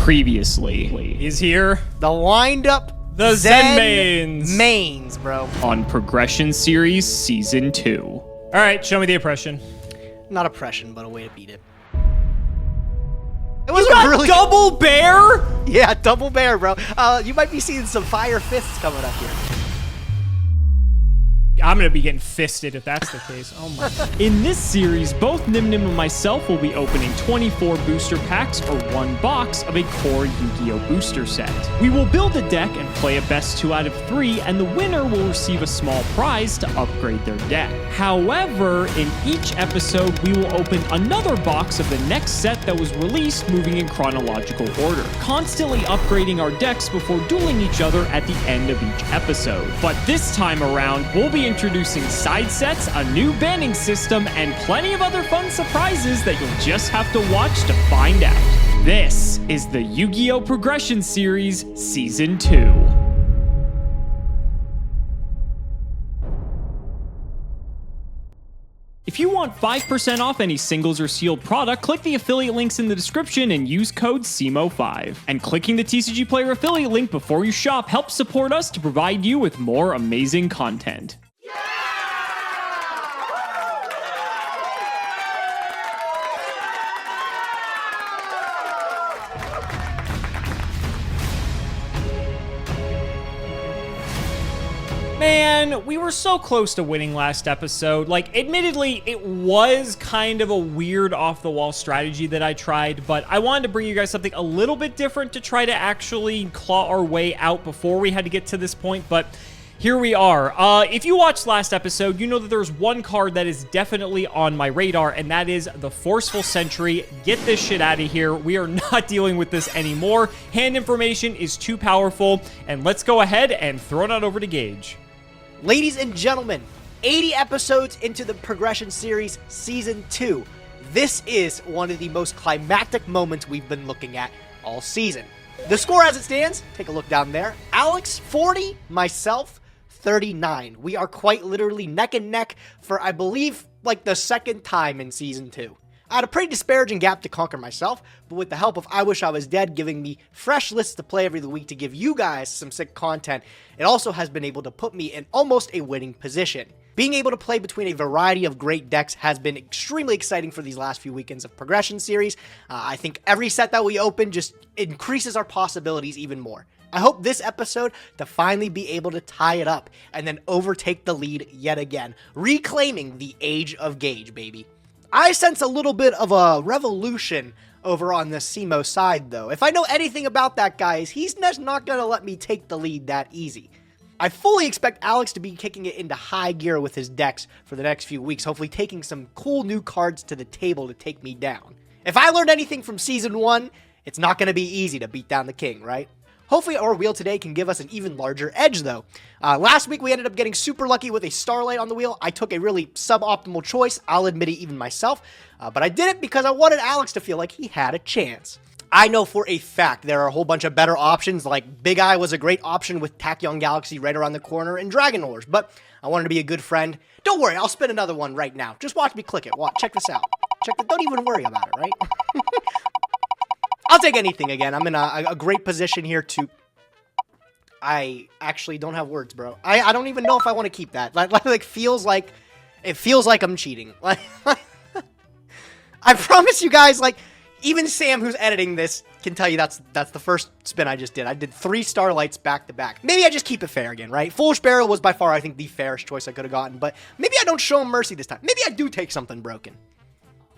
Previously. He's here. The wind-up The Zen mains. Mains, bro. On Progression Series Season 2. All right, show me the oppression. Not oppression, but a way to beat it. It Was a really double bear? Yeah, double bear, bro. You might be seeing some fire fists coming up here. I'm gonna be getting fisted if that's the case. Oh my God. In this series, both Nyhmnim and myself will be opening 24 booster packs or one box of a core Yu-Gi-Oh! Booster set. We will build a deck and play a best 2 out of 3, and the winner will receive a small prize to upgrade their deck. However, in each episode, we will open another box of the next set that was released, moving in chronological order, constantly upgrading our decks before dueling each other at the end of each episode. But this time around, we'll be introducing side sets, a new banning system, and plenty of other fun surprises that you'll just have to watch to find out. This is the Yu-Gi-Oh! Progression Series Season 2. If you want 5% off any singles or sealed product, click the affiliate links in the description and use code Cimoooooooo5. And clicking the TCG Player affiliate link before you shop helps support us to provide you with more amazing content. Man, we were so close to winning last episode. Like, admittedly, it was kind of a weird off-the-wall strategy that I tried, but I wanted to bring you guys something a little bit different to try to actually claw our way out before we had to get to this point, but here we are. If you watched last episode, you know that there's one card that is definitely on my radar, and that is the Forceful Sentry. Get this shit out of here. We are not dealing with this anymore. Hand information is too powerful, and let's go ahead and throw it on over to Gage. Ladies and gentlemen, 80 episodes into the Progression Series Season 2. This is one of the most climactic moments we've been looking at all season. The score as it stands, take a look down there. Alex, 40, myself, 39. We are quite literally neck and neck for, I believe, like the second time in Season 2. I had a pretty disparaging gap to conquer myself, but with the help of I Wish I Was Dead giving me fresh lists to play every week to give you guys some sick content, it also has been able to put me in almost a winning position. Being able to play between a variety of great decks has been extremely exciting for these last few weekends of Progression Series. I think every set that we open just increases our possibilities even more. I hope this episode to finally be able to tie it up and then overtake the lead yet again, reclaiming the Age of Gage, baby. I sense a little bit of a revolution over on the Cimo side, though. If I know anything about that, guys, he's just not going to let me take the lead that easy. I fully expect Alex to be kicking it into high gear with his decks for the next few weeks, hopefully taking some cool new cards to the table to take me down. If I learned anything from Season 1, it's not going to be easy to beat down the king, right? Hopefully our wheel today can give us an even larger edge, though. Last week, we ended up getting super lucky with a Starlight on the wheel. I took a really suboptimal choice, I'll admit it even myself, but I did it because I wanted Alex to feel like he had a chance. I know for a fact there are a whole bunch of better options, like Big Eye was a great option with Tachyon Galaxy right around the corner and Dragon Rollers, but I wanted to be a good friend. Don't worry, I'll spin another one right now. Just watch me click it. Watch, check this out. Check it. Don't even worry about it, right? I'll take anything again. I'm in a great position here to... I actually don't have words, bro. I don't even know if I want to keep that. Like feels like... It feels like I'm cheating. Like, I promise you guys, like, even Sam, who's editing this, can tell you that's the first spin I just did. I did 3 Starlights back to back. Maybe I just keep it fair again, right? Foolish Burial was by far, I think, the fairest choice I could have gotten, but maybe I don't show him mercy this time. Maybe I do take something broken.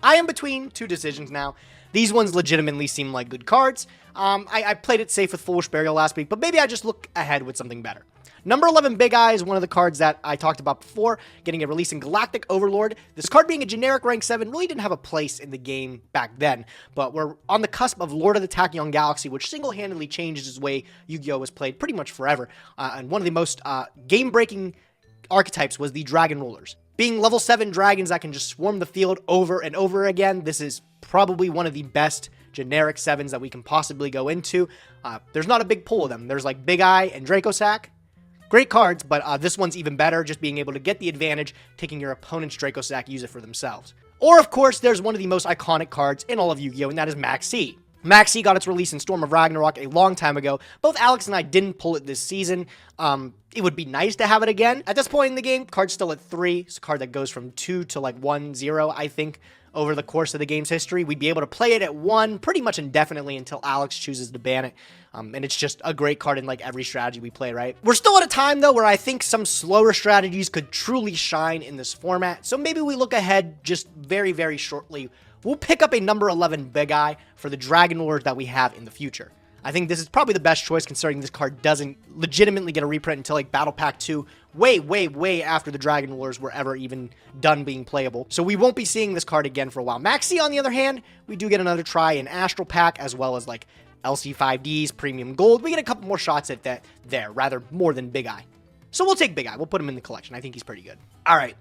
I am between 2 decisions now. These ones legitimately seem like good cards. I played it safe with Foolish Burial last week, but maybe I just look ahead with something better. Number 11, Big Eye, is one of the cards that I talked about before, getting a release in Galactic Overlord. This card being a generic rank 7 really didn't have a place in the game back then, but we're on the cusp of Lord of the Tachyon Galaxy, which single-handedly changes the way Yu-Gi-Oh! Was played pretty much forever, and one of the most game-breaking archetypes was the Dragon Rollers. Being level 7 dragons that can just swarm the field over and over again, this is probably one of the best generic 7s that we can possibly go into. There's not a big pool of them. There's like Big Eye and Dracosac. Great cards, but this one's even better, just being able to get the advantage, taking your opponent's Dracosac, use it for themselves. Or, of course, there's one of the most iconic cards in all of Yu-Gi-Oh!, and that is Maxi. Maxi got its release in Storm of Ragnarok a long time ago. Both Alex and I didn't pull it this season. It would be nice to have it again. At this point in the game, card's still at 3. It's a card that goes from 2 to like 1, 0, I think, over the course of the game's history. We'd be able to play it at 1 pretty much indefinitely until Alex chooses to ban it. And it's just a great card in like every strategy we play, right? We're still at a time though where I think some slower strategies could truly shine in this format. So maybe we look ahead just very, very shortly. We'll pick up a number 11 Big Eye for the Dragon Lord that we have in the future. I think this is probably the best choice considering this card doesn't legitimately get a reprint until like Battle Pack 2, way after the Dragon Lords were ever even done being playable. So we won't be seeing this card again for a while. Maxi, on the other hand, we do get another try in Astral Pack as well as like LC5Ds, Premium Gold. We get a couple more shots at that there, rather more than Big Eye. So we'll take Big Eye. We'll put him in the collection. I think he's pretty good. All right.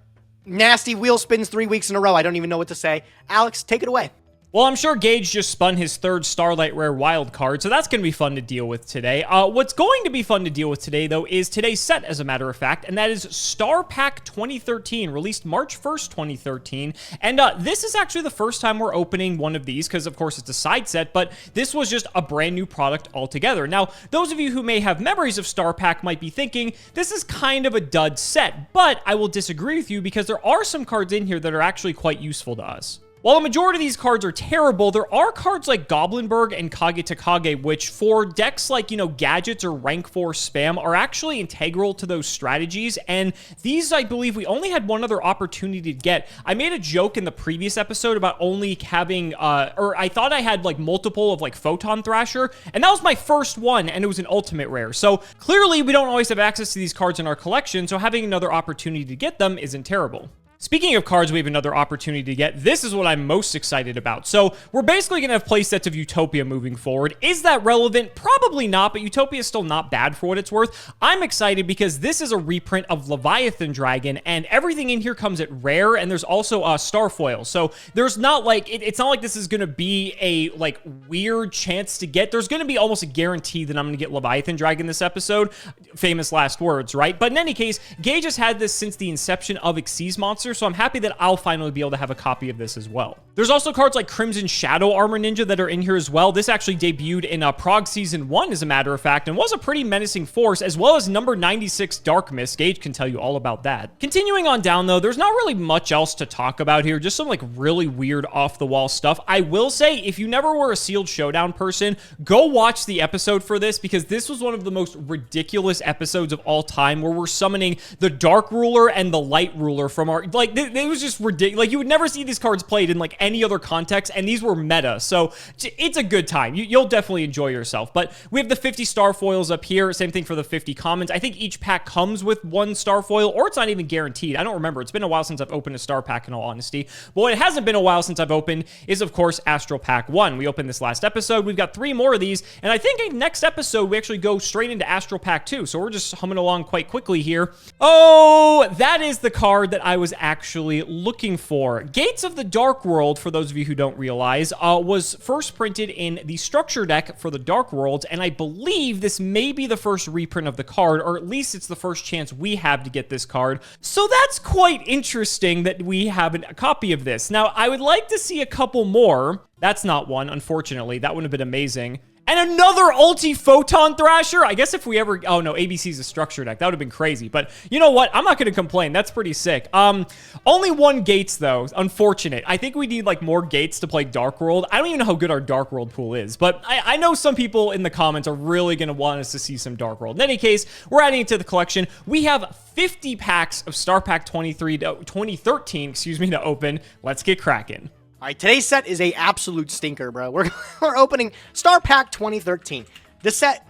Nasty wheel spins 3 weeks in a row. I don't even know what to say. Alex, take it away. Well, I'm sure Gage just spun his 3rd Starlight Rare wild card, so that's going to be fun to deal with today. What's going to be fun to deal with today, though, is today's set, as a matter of fact, and that is Star Pack 2013, released March 1st, 2013. And this is actually the first time we're opening one of these, because, of course, it's a side set, but this was just a brand new product altogether. Now, those of you who may have memories of Star Pack might be thinking, this is kind of a dud set, but I will disagree with you because there are some cards in here that are actually quite useful to us. While a majority of these cards are terrible, there are cards like Goblinberg and Kage Takage, which for decks like, Gadgets or Rank 4 Spam are actually integral to those strategies, and these, I believe, we only had one other opportunity to get. I made a joke in the previous episode about only having, or I thought I had, like, multiple of, like, Photon Thrasher, and that was my first one, and it was an ultimate rare. So, clearly, we don't always have access to these cards in our collection, so having another opportunity to get them isn't terrible. Speaking of cards we have another opportunity to get, this is what I'm most excited about. So we're basically going to have playsets of Utopia moving forward. Is that relevant? Probably not, but Utopia is still not bad for what it's worth. I'm excited because this is a reprint of Leviathan Dragon, and everything in here comes at rare, and there's also a Starfoil. So there's not like, it's not like this is going to be a like weird chance to get. There's going to be almost a guarantee that I'm going to get Leviathan Dragon this episode. Famous last words, right? But in any case, Gage has had this since the inception of Xyz Monster, so I'm happy that I'll finally be able to have a copy of this as well. There's also cards like Crimson Shadow Armor Ninja that are in here as well. This actually debuted in Prague Season 1, as a matter of fact, and was a pretty menacing force, as well as number 96 Dark Mist. Gage can tell you all about that. Continuing on down, though, there's not really much else to talk about here, just some like really weird off-the-wall stuff. I will say, if you never were a Sealed Showdown person, go watch the episode for this, because this was one of the most ridiculous episodes of all time, where we're summoning the Dark Ruler and the Light Ruler from our, like, it was just ridiculous. Like, you would never see these cards played in like any other context, and these were meta, so it's a good time. You'll definitely enjoy yourself. But we have the 50 star foils up here, same thing for the 50 commons. I think each pack comes with 1 star foil, or it's not even guaranteed. I don't remember. It's been a while since I've opened a star pack, in all honesty. But what it hasn't been a while since I've opened is, of course, Astral Pack 1. We opened this last episode. We've got 3 more of these, and I think next episode we actually go straight into Astral Pack 2, so we're just humming along quite quickly here. Oh, that is the card that I was actually looking for. Gates of the Dark World, for those of you who don't realize, was first printed in the structure deck for the Dark Worlds, and I believe this may be the first reprint of the card, or at least it's the first chance we have to get this card. So that's quite interesting that we have a copy of this. Now, I would like to see a couple more. That's not one, unfortunately. That would have been amazing. And another Ulti-Photon Thrasher? I guess if we ever... Oh, no, ABC's a structure deck. That would have been crazy. But you know what? I'm not going to complain. That's pretty sick. Only 1 Gates, though. Unfortunate. I think we need, like, more Gates to play Dark World. I don't even know how good our Dark World pool is. But I know some people in the comments are really going to want us to see some Dark World. In any case, we're adding it to the collection. We have 50 packs of Star Pack 2013, to open. Let's get cracking. All right, today's set is a absolute stinker, bro. We're opening Star Pack 2013. This set,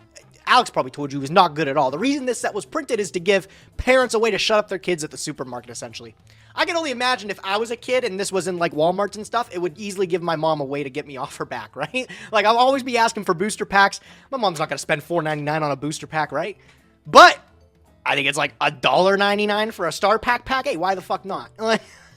Alex probably told you, was not good at all. The reason this set was printed is to give parents a way to shut up their kids at the supermarket, essentially. I can only imagine if I was a kid and this was in, like, Walmarts and stuff, it would easily give my mom a way to get me off her back, right? Like, I'll always be asking for booster packs. My mom's not going to spend $4.99 on a booster pack, right? But I think it's, like, $1.99 for a Star Pack pack. Hey, why the fuck not?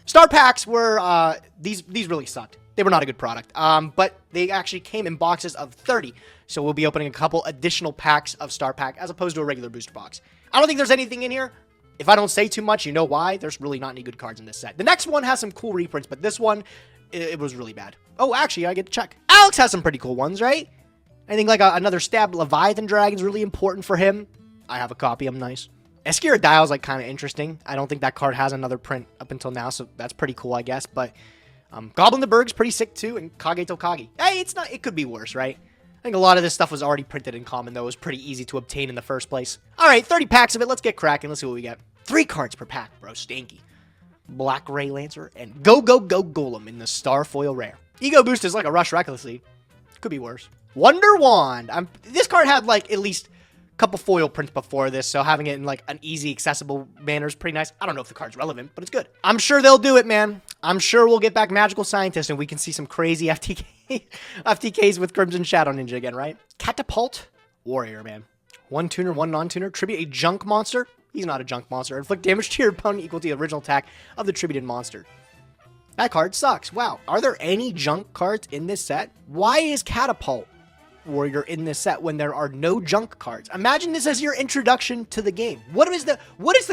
Star packs were, these really sucked. They were not a good product, but they actually came in boxes of 30, so we'll be opening a couple additional packs of Star Pack as opposed to a regular booster box. I don't think there's anything in here. If I don't say too much, you know why. There's really not any good cards in this set. The next one has some cool reprints, but this one, it was really bad. Oh, actually, I get to check. Alex has some pretty cool ones, right? I think like another stab Leviathan Dragon is really important for him. I have a copy. I'm nice. Escuridile is like kind of interesting. I don't think that card has another print up until now, so that's pretty cool, I guess. But Goblin the Berg's pretty sick too, and Kage to Kage. Hey, it's not. It could be worse, right? I think a lot of this stuff was already printed in common, though. It was pretty easy to obtain in the first place. All right, 30 packs of it. Let's get cracking. Let's see what we get. 3 cards per pack, bro. Stinky. Black Ray Lancer and Go Golem in the Starfoil Rare. Ego Boost is like a Rush Recklessly. Could be worse. Wonder Wand. This card had like at least a couple foil prints before this, so having it in like an easy, accessible manner is pretty nice. I don't know if the card's relevant, but it's good. I'm sure they'll do it, man. I'm sure we'll get back Magical Scientist and we can see some crazy FTKs with Crimson Shadow Ninja again, right? Catapult Warrior, man. 1 tuner, 1 non-tuner. Tribute a junk monster. He's not a junk monster. Inflict damage to your opponent equal to the original attack of the tributed monster. That card sucks. Wow. Are there any junk cards in this set? Why is Catapult Warrior in this set when there are no junk cards? Imagine this as your introduction to the game. What is the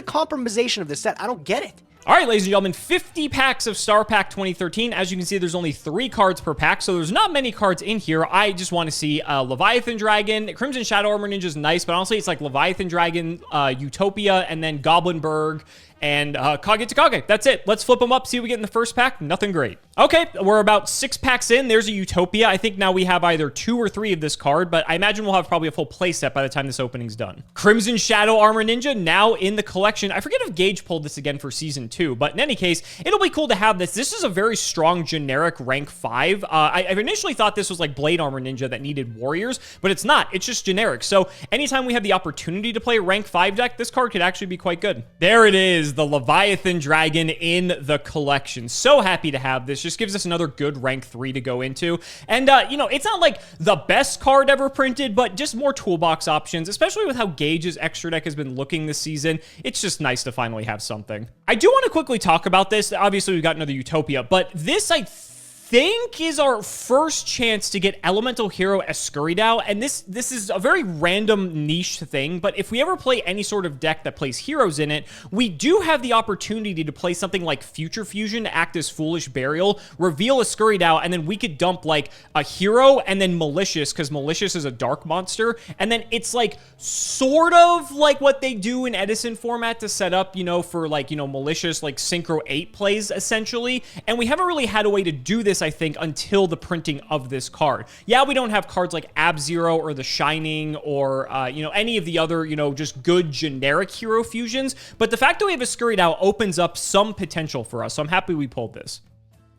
compromisation of this set? I don't get it. All right, ladies and gentlemen, 50 packs of Star Pack 2013. As you can see, there's only 3 cards per pack, so there's not many cards in here. I just want to see Leviathan Dragon. Crimson Shadow Armor Ninja is nice, but honestly, it's like Leviathan Dragon, Utopia, and then Goblinberg, and Kage to Kage. That's it. Let's flip them up, see what we get in the first pack. Nothing great. Okay, we're about 6 packs in. There's a Utopia. I think now we have either 2 or 3 of this card, but I imagine we'll have probably a full playset by the time this opening's done. Crimson Shadow Armor Ninja, now in the collection. I forget if Gage pulled this again for Season 2, but in any case, it'll be cool to have this. This is a very strong generic rank 5. I initially thought this was like Blade Armor Ninja that needed warriors, but it's not. It's just generic. So anytime we have the opportunity to play a rank 5 deck, this card could actually be quite good. There it is, the Leviathan Dragon in the collection. So happy to have this. Just gives us another good rank 3 to go into. And, you know, it's not like the best card ever printed, but just more toolbox options, especially with how Gage's extra deck has been looking this season. It's just nice to finally have something. I do want to quickly talk about this. Obviously, we've got another Utopia, but this, I think, is our first chance to get Elemental Hero Escuridile, and this is a very random niche thing, but if we ever play any sort of deck that plays heroes in it, we do have the opportunity to play something like Future Fusion, act as Foolish Burial, reveal Escuridile, and then we could dump like a hero and then Malicious, because Malicious is a dark monster, and then it's like sort of like what they do in Edison format to set up, you know, for like, you know, Malicious like Synchro 8 plays essentially, and we haven't really had a way to do this, I think, until the printing of this card. Yeah, we don't have cards like Ab-Zero or The Shining or, you know, any of the other, you know, just good generic hero fusions, but the fact that we have Escuridile opens up some potential for us, so I'm happy we pulled this.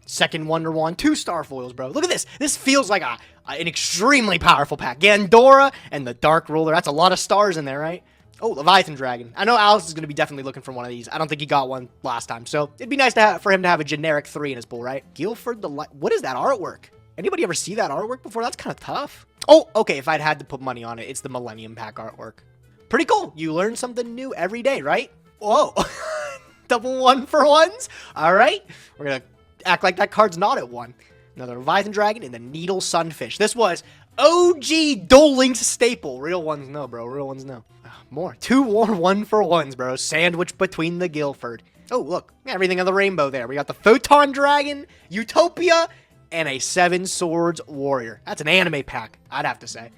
Second Wonder Wand, 2 star foils, bro. Look at this. This feels like an extremely powerful pack. Gandora and the Dark Ruler. That's a lot of stars in there, right? Oh, Leviathan Dragon. I know Alex is going to be definitely looking for one of these. I don't think he got one last time, so it'd be nice for him to have a generic 3 in his pool, right? Guilford the Light. What is that artwork? Anybody ever see that artwork before? That's kind of tough. Oh, okay, if I'd had to put money on it, it's the Millennium Pack artwork. Pretty cool. You learn something new every day, right? Whoa. Double 1-for-1s? All right. We're going to act like that card's not at 1. Another Leviathan Dragon and the Needle Sunfish. This was OG Duel Links staple. Real ones no, bro. Real ones no. More. 2 more 1-for-1s, bro. Sandwiched between the Guilford. Oh, look. Everything on the rainbow there. We got the Photon Dragon, Utopia, and a 7 Swords Warrior. That's an anime pack, I'd have to say.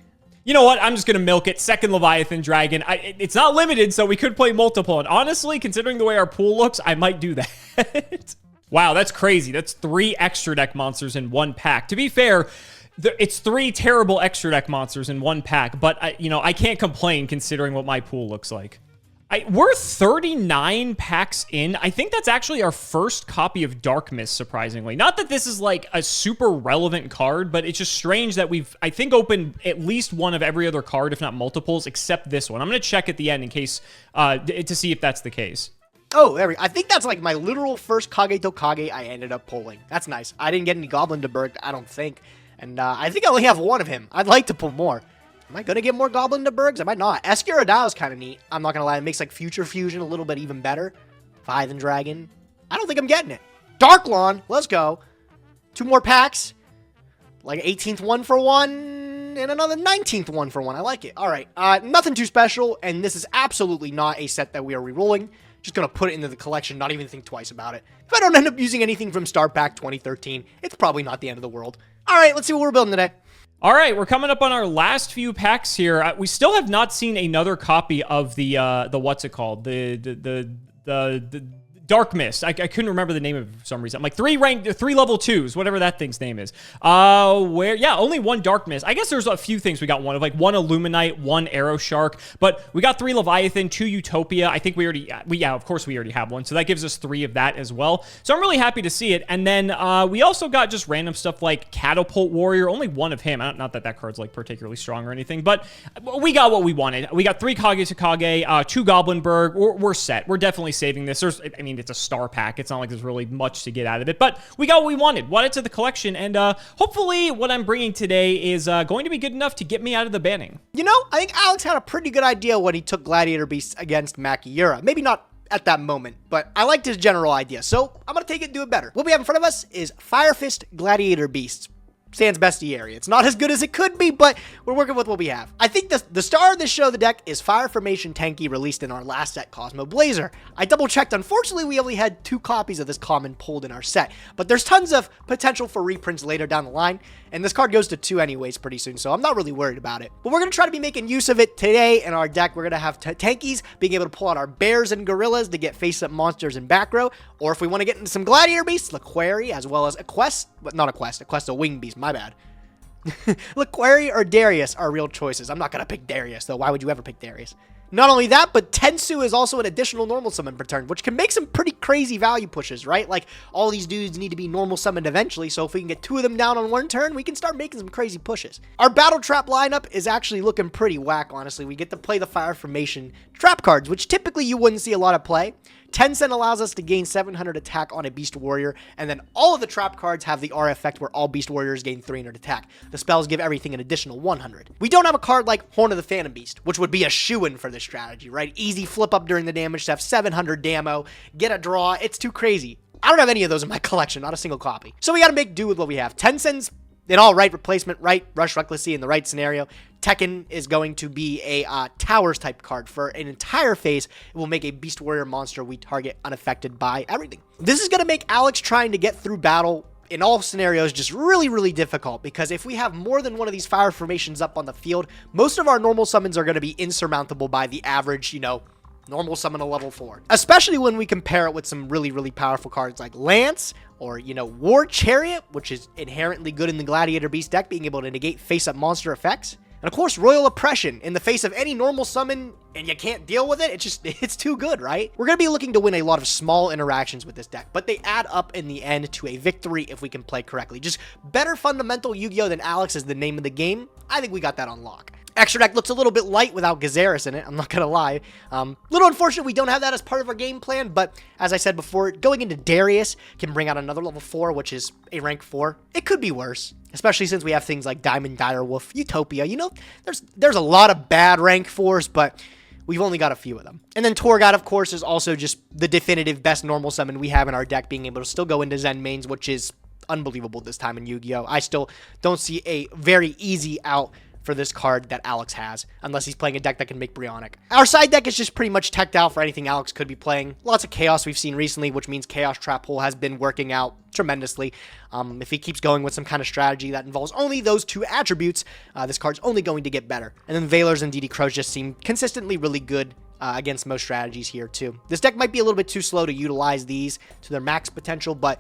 You know what? I'm just going to milk it. Second Leviathan Dragon. It's not limited, so we could play multiple. And honestly, considering the way our pool looks, I might do that. Wow, that's crazy. That's 3 extra deck monsters in 1 pack. To be fair, it's 3 terrible extra deck monsters in 1 pack, but you know, I can't complain considering what my pool looks like. We're 39 packs in. I think that's actually our first copy of Dark Mist, surprisingly. Not that this is like a super relevant card, but it's just strange that we've, I think, opened at least one of every other card, if not multiples, except this one. I'm going to check at the end in case, to see if that's the case. Oh, I think that's like my literal first Kage to Kage I ended up pulling. That's nice. I didn't get any Goblin de Berg, I don't think. And I think I only have 1 of him. I'd like to pull more. Am I going to get more Goblin de Bergs? I might not. Escuridile is kind of neat. I'm not going to lie. It makes like Future Fusion a little bit even better. Leviathan Dragon. I don't think I'm getting it. Dark Lawn. Let's go. 2 more packs. Like 18th 1-for-1 and another 19th 1-for-1. I like it. All right. Nothing too special. And this is absolutely not a set that we are re-rolling. Just gonna put it into the collection, not even think twice about it. If I don't end up using anything from Star Pack 2013, it's probably not the end of the world. All right, let's see what we're building today. All right, we're coming up on our last few packs here. We still have not seen another copy of the what's it called? The Dark Mist. I couldn't remember the name of it for some reason. I'm like 3 level 2s, whatever that thing's name is. Only 1 Dark Mist. I guess there's a few things we got one of, like 1 Illuminite, 1 Arrow Shark, but we got 3 Leviathan, 2 Utopia. I think of course we already have 1, so that gives us 3 of that as well. So I'm really happy to see it. And then we also got just random stuff like Catapult Warrior, only 1 of him. Not that card's like particularly strong or anything, but we got what we wanted. We got 3 Kage-Sakage, 2 Goblinberg. We're set. We're definitely saving this. It's a star pack. It's not like there's really much to get out of it, but we got what we wanted. Wanted to the collection, and hopefully what I'm bringing today is going to be good enough to get me out of the banning. You know, I think Alex had a pretty good idea when he took Gladiator Beasts against Makiura. Maybe not at that moment, but I liked his general idea, so I'm going to take it and do it better. What we have in front of us is Fire Fist Gladiator Beasts. Sans Bestiary. It's not as good as it could be, but we're working with what we have. I think the star of this show, the deck, is Fire Formation Tenki, released in our last set, Cosmo Blazer. I double-checked. Unfortunately, we only had 2 copies of this common pulled in our set, but there's tons of potential for reprints later down the line, and this card goes to 2 anyways pretty soon, so I'm not really worried about it. But we're going to try to be making use of it today in our deck. We're going to have Tenkis being able to pull out our Bears and Gorillas to get face-up monsters in back row, or if we want to get into some Gladiator Beasts, Laqueri, as well as a Wing Beast, my bad. Laqueri or Darius are real choices. I'm not going to pick Darius, though. Why would you ever pick Darius? Not only that, but Tensu is also an additional normal summon per turn, which can make some pretty crazy value pushes, right? Like, all these dudes need to be normal summoned eventually, so if we can get 2 of them down on 1 turn, we can start making some crazy pushes. Our Battle Trap lineup is actually looking pretty whack, honestly. We get to play the Fire Formation trap cards, which typically you wouldn't see a lot of play. Tencent allows us to gain 700 attack on a Beast Warrior, and then all of the trap cards have the R effect where all Beast Warriors gain 300 attack. The spells give everything an additional 100. We don't have a card like Horn of the Phantom Beast, which would be a shoo-in for this strategy, right? Easy flip up during the damage to have 700 damo, get a draw. It's too crazy. I don't have any of those in my collection, not a single copy. So we gotta make do with what we have. Tencent's an all-right replacement, right? Rush Recklessly in the right scenario. Tekken is going to be a Towers type card. For an entire phase, it will make a Beast Warrior monster we target unaffected by everything. This is going to make Alex trying to get through battle in all scenarios just really, really difficult, because if we have more than one of these Fire Formations up on the field, most of our normal summons are going to be insurmountable by the average, normal summon a level 4. Especially when we compare it with some really, really powerful cards like Lance, or, War Chariot, which is inherently good in the Gladiator Beast deck, being able to negate face-up monster effects. And of course, Royal Oppression. In the face of any normal summon and you can't deal with it, it's too good, right? We're going to be looking to win a lot of small interactions with this deck, but they add up in the end to a victory if we can play correctly. Just better fundamental Yu-Gi-Oh! Than Alex is the name of the game. I think we got that on lock. Extra deck looks a little bit light without Gazeris in it, I'm not gonna lie. Little unfortunate we don't have that as part of our game plan, but as I said before, going into Darius can bring out another level 4, which is a rank 4. It could be worse, especially since we have things like Diamond Direwolf, Utopia. There's a lot of bad rank 4s, but we've only got a few of them. And then Torgod, of course, is also just the definitive best normal summon we have in our deck, being able to still go into Zen mains, which is unbelievable this time in Yu-Gi-Oh! I still don't see a very easy out for this card that Alex has, unless he's playing a deck that can make Brionic. Our side deck is just pretty much teched out for anything Alex could be playing. Lots of Chaos we've seen recently, which means Chaos Trap Hole has been working out tremendously. If he keeps going with some kind of strategy that involves only those 2 attributes, this card's only going to get better. And then Veilers and DD Crows just seem consistently really good against most strategies here too. This deck might be a little bit too slow to utilize these to their max potential, but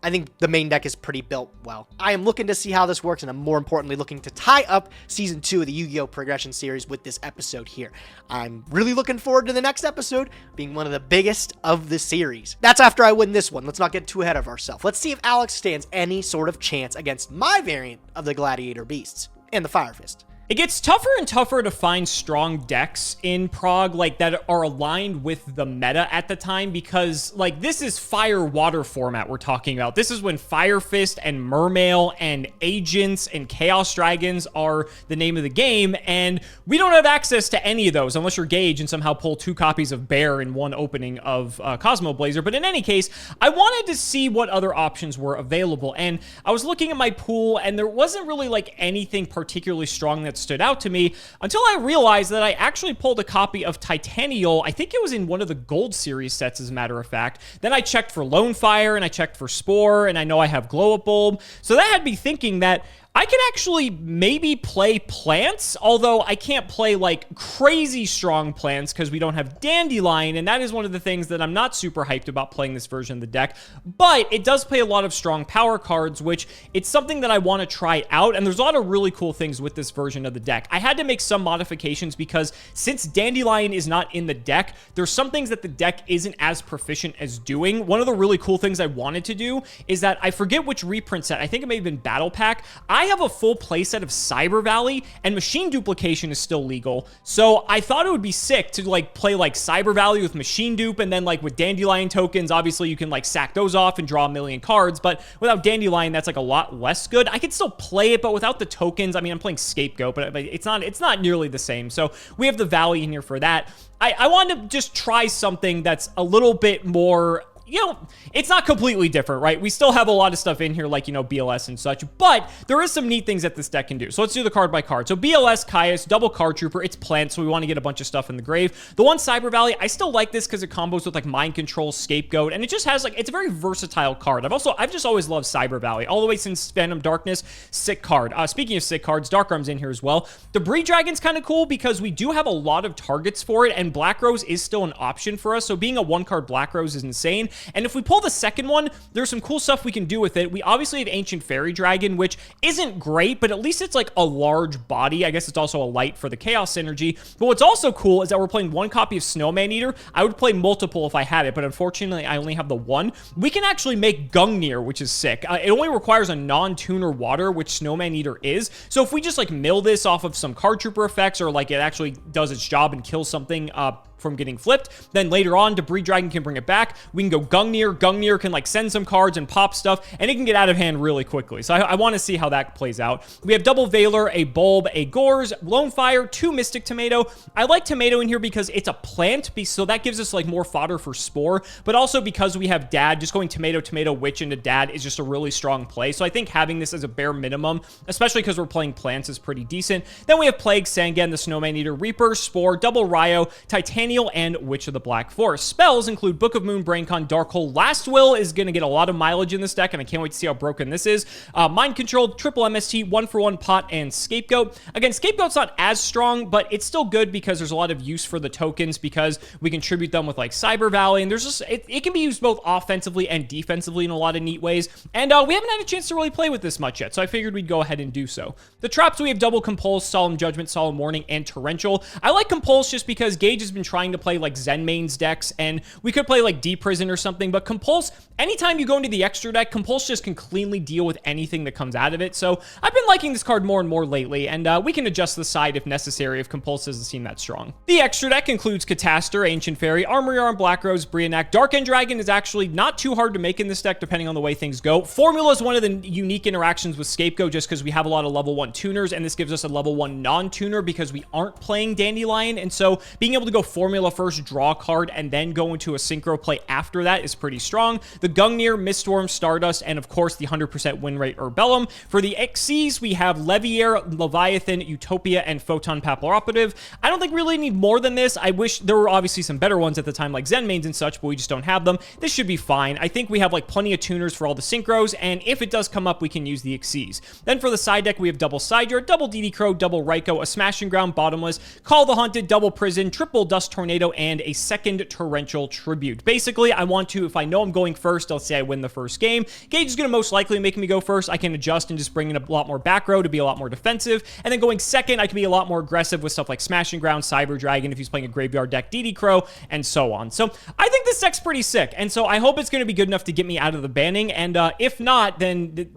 I think the main deck is pretty built well. I am looking to see how this works, and I'm more importantly looking to tie up Season 2 of the Yu-Gi-Oh! Progression Series with this episode here. I'm really looking forward to the next episode being one of the biggest of the series. That's after I win this one. Let's not get too ahead of ourselves. Let's see if Alex stands any sort of chance against my variant of the Gladiator Beasts and the Fire Fist. It gets tougher and tougher to find strong decks in Prog, that are aligned with the meta at the time, because, this is fire-water format we're talking about. This is when Fire Fist and Mermail and Agents and Chaos Dragons are the name of the game, and we don't have access to any of those unless you're Gage and somehow pull 2 copies of Bear in one opening of Cosmo Blazer. But in any case, I wanted to see what other options were available, and I was looking at my pool, and there wasn't really, anything particularly strong that stood out to me until I realized that I actually pulled a copy of Titanial. I think it was in one of the Gold Series sets, as a matter of fact. Then I checked for Lone Fire, and I checked for Spore, and I know I have Glow Up Bulb. So that had me thinking that I can actually maybe play plants, although I can't play like crazy strong plants because we don't have Dandelion, and that is one of the things that I'm not super hyped about playing this version of the deck. But it does play a lot of strong power cards, which it's something that I want to try out, and there's a lot of really cool things with this version of the deck. I had to make some modifications because since Dandelion is not in the deck, there's some things that the deck isn't as proficient as doing. One of the really cool things I wanted to do is that I forget which reprint set, I think it may have been Battle Pack. I have a full playset of Cyber Valley, and machine duplication is still legal, so I thought it would be sick to like play like Cyber Valley with machine dupe, and then like with Dandelion tokens, obviously you can like sack those off and draw a million cards, but without Dandelion, that's like a lot less good. I could still play it, but without the tokens, I mean, I'm playing Scapegoat, but it's not nearly the same, so we have the Valley in here for that. I wanted to just try something that's a little bit more, you know, it's not completely different, right? We still have a lot of stuff in here like, you know, BLS and such, but there is some neat things that this deck can do. So let's do the card by card. So BLS, Caius, double Card Trooper, it's plant, so we want to get a bunch of stuff in the grave. The one Cyber Valley, I still like this because it combos with like Mind Control, Scapegoat, and it just has like, it's a very versatile card. I've just always loved Cyber Valley, all the way since Phantom Darkness. Sick card. Speaking of sick cards, Dark Arm's in here as well. The Breed Dragon's kind of cool because we do have a lot of targets for it, and Black Rose is still an option for us, so being a one-card Black Rose is insane. And if we pull the second one, there's some cool stuff we can do with it. We obviously have Ancient Fairy Dragon, which isn't great, but at least it's like a large body. I guess it's also a light for the Chaos Synergy. But what's also cool is that we're playing one copy of Snowman Eater. I would play multiple if I had it, but unfortunately, I only have the one. We can actually make Gungnir, which is sick. It only requires a non-tuner water, which Snowman Eater is. So if we just like mill this off of some Card Trooper effects, or like it actually does its job and kills something from getting flipped, then later on, Debris Dragon can bring it back. We can go Gungnir. Gungnir can like send some cards and pop stuff, and it can get out of hand really quickly. So I want to see how that plays out. We have double Valor, a Bulb, a Gores, Lone Fire, 2 Mystic Tomato. I like Tomato in here because it's a plant, so that gives us like more fodder for Spore, but also because we have Dad, just going Tomato, Tomato, Witch into Dad is just a really strong play. So I think having this as a bare minimum, especially because we're playing plants, is pretty decent. Then we have Plague, Sangan, the Snowman Eater, Reaper, Spore, double Ryo, Titanial, and Witch of the Black Forest. Spells include Book of Moon, Braincon, Darkhold. Last Will is going to get a lot of mileage in this deck, and I can't wait to see how broken this is. Mind Control, triple MST, 1-for-1 Pot, and Scapegoat. Again, Scapegoat's not as strong, but it's still good because there's a lot of use for the tokens because we can tribute them with like Cyber Valley, and there's just, it can be used both offensively and defensively in a lot of neat ways, and we haven't had a chance to really play with this much yet, so I figured we'd go ahead and do so. The traps, we have double Compulse, Solemn Judgment, Solemn Warning, and Torrential. I like Compulse just because Gage has been trying to play like Zen mains decks, and we could play like D-Prison or something, but Compulse, anytime you go into the extra deck, Compulse just can cleanly deal with anything that comes out of it. So I've been liking this card more and more lately, and we can adjust the side if necessary if Compulse doesn't seem that strong. The extra deck includes Catastor, Ancient Fairy, Armory Arm, Black Rose, Brionac. Dark End Dragon is actually not too hard to make in this deck depending on the way things go. Formula is one of the unique interactions with Scapegoat just because we have a lot of level 1 tuners, and this gives us a level 1 non-tuner because we aren't playing Dandelion, and so being able to go Formula first, draw a card, and then go into a synchro play after that is pretty strong. The Gungnir, Mistworm, Stardust, and of course the 100% win rate Urbellum. For the XCs, we have Leviair, Leviathan, Utopia, and Photon Papiloperative. I don't think we really need more than this. I wish there were obviously some better ones at the time like Zen mains and such, but we just don't have them. This should be fine. I think we have like plenty of tuners for all the synchros, and if it does come up, we can use the XCs. Then for the side deck, we have double Sideyard, double DD Crow, double Raikou, a Smashing Ground, Bottomless, Call the Haunted, double Prison, triple Dust Tornado, and a second Torrential Tribute. Basically, I want to, if I know I'm going first, let's say I win the first game, Gage is going to most likely make me go first. I can adjust and just bring in a lot more back row to be a lot more defensive, and then going second, I can be a lot more aggressive with stuff like Smashing Ground, Cyber Dragon, if he's playing a graveyard deck, DD Crow, and so on. So I think this deck's pretty sick, and so I hope it's going to be good enough to get me out of the banning, and if not, then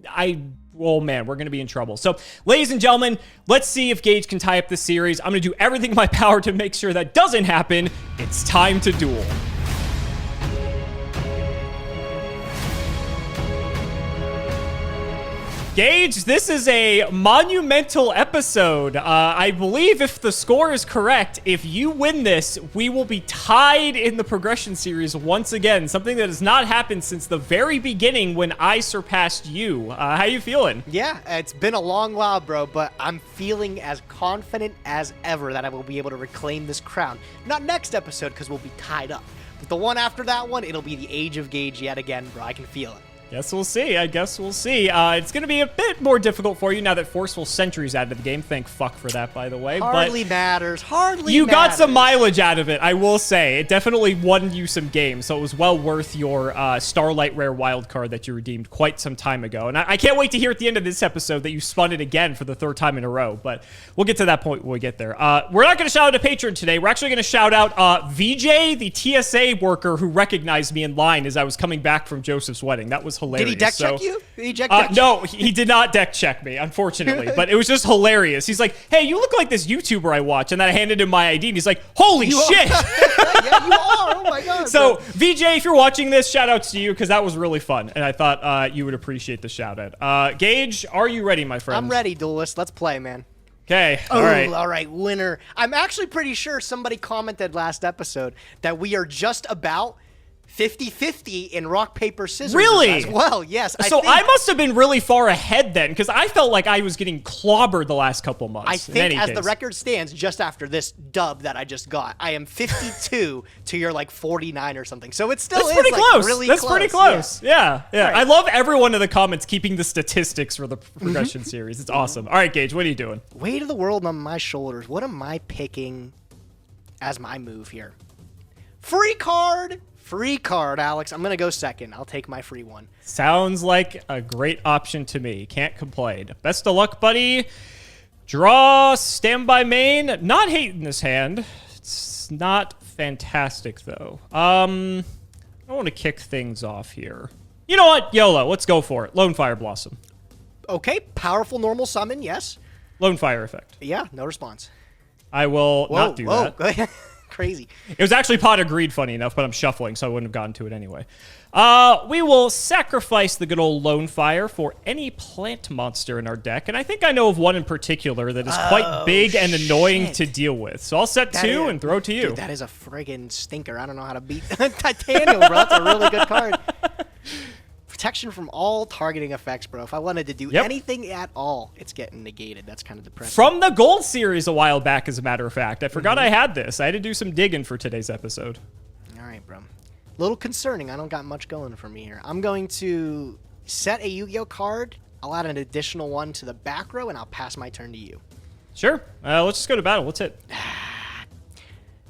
oh man, we're going to be in trouble. So, ladies and gentlemen, let's see if Gage can tie up this series. I'm going to do everything in my power to make sure that doesn't happen. It's time to duel. Gage, this is a monumental episode. I believe if the score is correct, if you win this, we will be tied in the progression series once again. Something that has not happened since the very beginning when I surpassed you. How you feeling? Yeah, it's been a long while, bro, but I'm feeling as confident as ever that I will be able to reclaim this crown. Not next episode, because we'll be tied up. But the one after that one, it'll be the Age of Gage yet again, bro. I can feel it. Guess we'll see. I guess we'll see. It's going to be a bit more difficult for you now that Forceful Sentry's out of the game. Thank fuck for that, by the way. Hardly matters. Hardly You matters. got some mileage out of it, I will say. It definitely won you some games, so it was well worth your Starlight Rare wildcard that you redeemed quite some time ago. And I can't wait to hear at the end of this episode that you spun it again for the 3rd time in a row, but we'll get to that point when we get there. We're not going to shout out a patron today. We're actually going to shout out VJ, the TSA worker who recognized me in line as I was coming back from Joseph's wedding. That was hilarious. Did he deck check you? Did he deck check No, he did not deck check me, unfortunately, but it was just hilarious. He's like, hey, you look like this YouTuber I watch, and then I handed him my ID, and he's like, holy shit! Yeah, you are. Oh my god. So, bro. VJ, if you're watching this, shout outs to you, because that was really fun, and I thought you would appreciate the shout out. Gage, are you ready, my friend? I'm ready, duelist. Let's play, man. Okay, all right. All right, winner. I'm actually pretty sure somebody commented last episode that we are just about 50-50 in rock, paper, scissors. Really? As well, yes. I must have been really far ahead then, because I felt like I was getting clobbered the last couple months. I think as the record stands, just after this dub that I just got, I am 52 to your like 49 or something. So it's still That's pretty close. Really That's close. pretty close. Yeah. Right. I love everyone in the comments keeping the statistics for the progression series. It's awesome. All right, Gage, what are you doing? Weight of the world on my shoulders. What am I picking as my move here? Free card. Free card, Alex. I'm going to go second. I'll take my free one. Sounds like a great option to me. Can't complain. Best of luck, buddy. Draw, standby main. Not hating this hand. It's not fantastic, though. I want to kick things off here. You know what? YOLO. Let's go for it. Lone Fire Blossom. Okay, powerful normal summon, yes. Lone Fire effect. Yeah, no response. I will not do that. Crazy. It was actually Pot of Greed, funny enough, but I'm shuffling, so I wouldn't have gotten to it anyway. We will sacrifice the good old Lone Fire for any plant monster in our deck, and I think I know of one in particular that is quite big and annoying to deal with. So I'll set two and throw to you. Dude, that is a friggin' stinker. I don't know how to beat Titanium, bro. That's a really good card. Protection from all targeting effects, bro. If I wanted to do anything at all, it's getting negated. That's kind of depressing. From the Gold Series a while back, as a matter of fact. I forgot I had this. I had to do some digging for today's episode. All right, bro. Little concerning. I don't got much going for me here. I'm going to set a Yu-Gi-Oh card. I'll add an additional one to the back row, and I'll pass my turn to you. Sure. Let's just go to battle. What's it?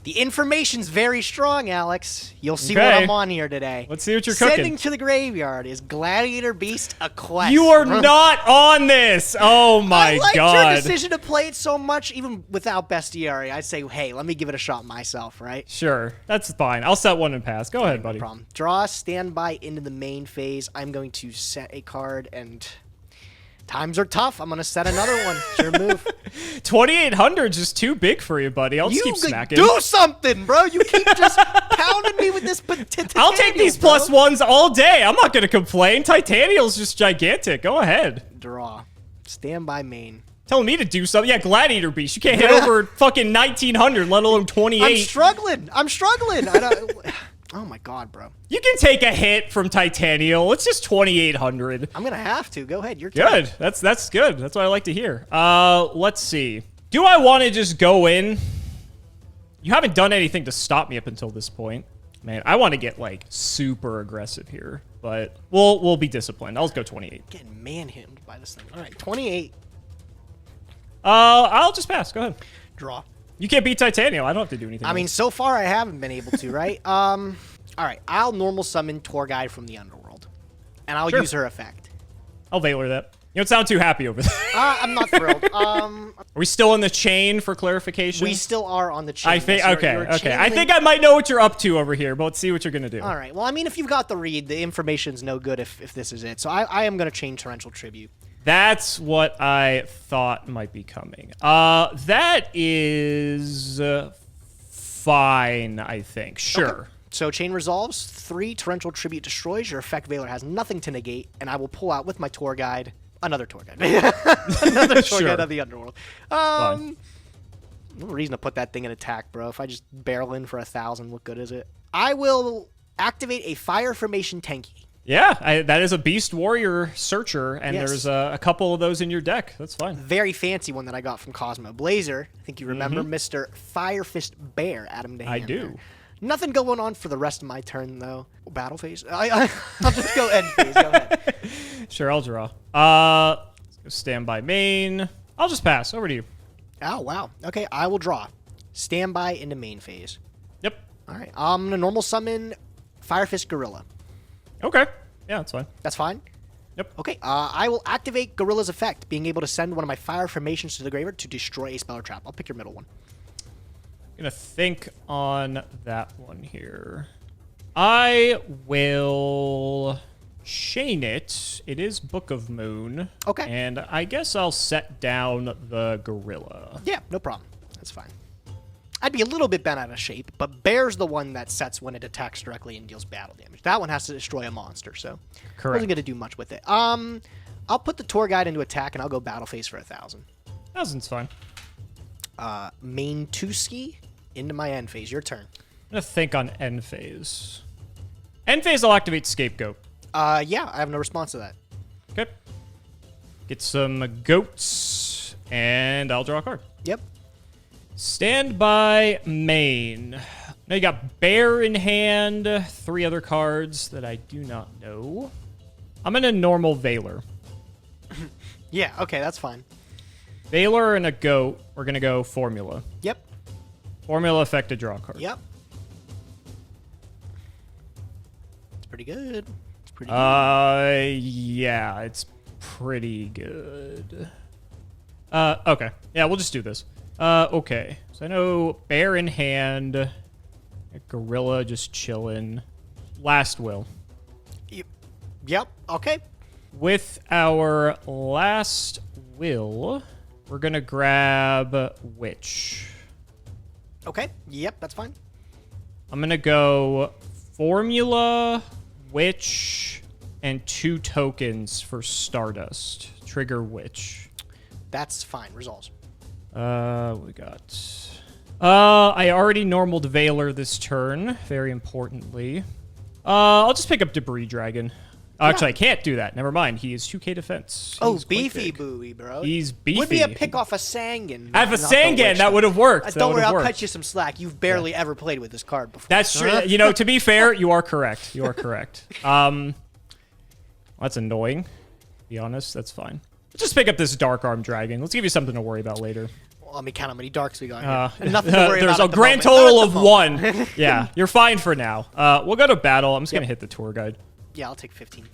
The information's very strong, Alex. You'll see what I'm on here today. Let's see what you're cooking. Sending to the graveyard is Gladiator Beast a quest. You are not on this. Oh my God. I God. liked your decision to play it so much, even without Bestiary. I'd say, hey, let me give it a shot myself, right? Sure. That's fine. I'll set one and pass. Go ahead, buddy. No problem. Draw, standby into the main phase. I'm going to set a card, and times are tough. I'm going to set another one. It's your move. 2,800 is just too big for you, buddy. I'll just keep smacking. Do something, bro. You keep just pounding me with this I'll take these plus ones all day. I'm not going to complain. Titanial's just gigantic. Go ahead. Draw. Standby main. Telling me to do something. Yeah, Gladiator Beast. You can't hit over fucking 1,900, let alone 28. I'm struggling. I don't... Oh my God, bro. You can take a hit from Titanial. It's just 2,800. I'm gonna have to. Go ahead. You're good. Good. That's good. That's what I like to hear. Let's see. Do I want to just go in? You haven't done anything to stop me up until this point. Man, I want to get like super aggressive here, but we'll be disciplined. I'll just go 28. Getting manhandled by this thing. All right, 28. I'll just pass. Go ahead. Draw. You can't beat Titanial. I don't have to do anything. I mean, so far I haven't been able to, right? All right, I'll normal summon Tour Guide from the Underworld, and I'll use her effect. I'll Valor that. You don't sound too happy over there. I'm not thrilled. Are we still in the chain for clarification? We still are on the chain. I think okay. I think I might know what you're up to over here, but let's see what you're gonna do. All right. Well, I mean, if you've got the read, the information's no good if this is it. So I am gonna chain Torrential Tribute. That's what I thought might be coming. That is fine, I think. Sure. Okay. So chain resolves, 3 Torrential Tribute destroys, your effect Valor has nothing to negate, and I will pull out with my Tour Guide Another tour guide. Another tour Sure. guide of the underworld. Fine. No reason to put that thing in attack, bro. If I just barrel in for 1,000, what good is it? I will activate a fire formation tanky. Yeah, that is a Beast Warrior Searcher, and Yes. there's a couple of those in your deck. That's fine. Very fancy one that I got from Cosmo Blazer. I think you remember Mr. Fire Fist Bear, Adam DeHaan. I do. there. Nothing going on for the rest of my turn, though. Battle phase? I'll just go end phase. Go ahead. Sure, I'll draw. Let's go standby main. I'll just pass. Over to you. Oh, wow. Okay, I will draw. Standby into main phase. Yep. All right. I'm going to normal summon Fire Fist Gorilla. Okay. Yeah, that's fine. That's fine? Yep. Okay, I will activate Gorilla's effect, being able to send one of my fire formations to the graveyard to destroy a spell or trap. I'll pick your middle one. Gonna think on that one here. I will chain it. It is Book of Moon. Okay. And I guess I'll set down the gorilla. Yeah, no problem. That's fine. I'd be a little bit bent out of shape, but Bear's the one that sets when it attacks directly and deals battle damage. That one has to destroy a monster, so I Correct. wasn't going to do much with it. I'll put the tour guide into attack, and I'll go battle phase for 1,000. 1000's fine. Main 2-ski into my end phase. Your turn. I'm gonna think on end phase. End phase, I'll activate Scapegoat. Yeah, I have no response to that. Okay. Get some goats, and I'll draw a card. Yep. Standby main. Now you got Bear in hand, 3 other cards that I do not know. I'm in a normal Veiler. Yeah, okay, that's fine. Veiler and a goat. We're gonna go Formula. Yep. Formula effect to draw a card. Yep. It's pretty good. It's pretty good. Yeah, it's pretty good. Okay. Yeah, we'll just do this. Okay. So I know Bear in hand, a Gorilla just chilling. Last will. Yep, okay. With our last will, we're gonna grab Witch. Okay, yep, that's fine. I'm gonna go Formula, Witch, and 2 tokens for Stardust. Trigger Witch. That's fine. Resolves. What we got? I already normaled Veiler this turn, very importantly. I'll just pick up Debris Dragon. Actually, I can't do that. Never mind. He is 2k defense. Oh, He's quite beefy big. booey, bro. He's beefy. Would be a pick off a Sangan. I have a not the Sangan. Witch. That would have worked. That Don't worry, would've I'll worked. cut you some slack. You've barely ever played with this card before. That's true. You know, to be fair, you are correct. You are correct. That's annoying. To be honest, that's fine. Let's just pick up this Dark Arm Dragon. Let's give you something to worry about later. Well, let me count how many darks we got here. And nothing to worry There's about a at the grand moment. total Not at of the 1. Yeah, you're fine for now. We'll go to battle. I'm just gonna hit the tour guide. Yeah, I'll take 15.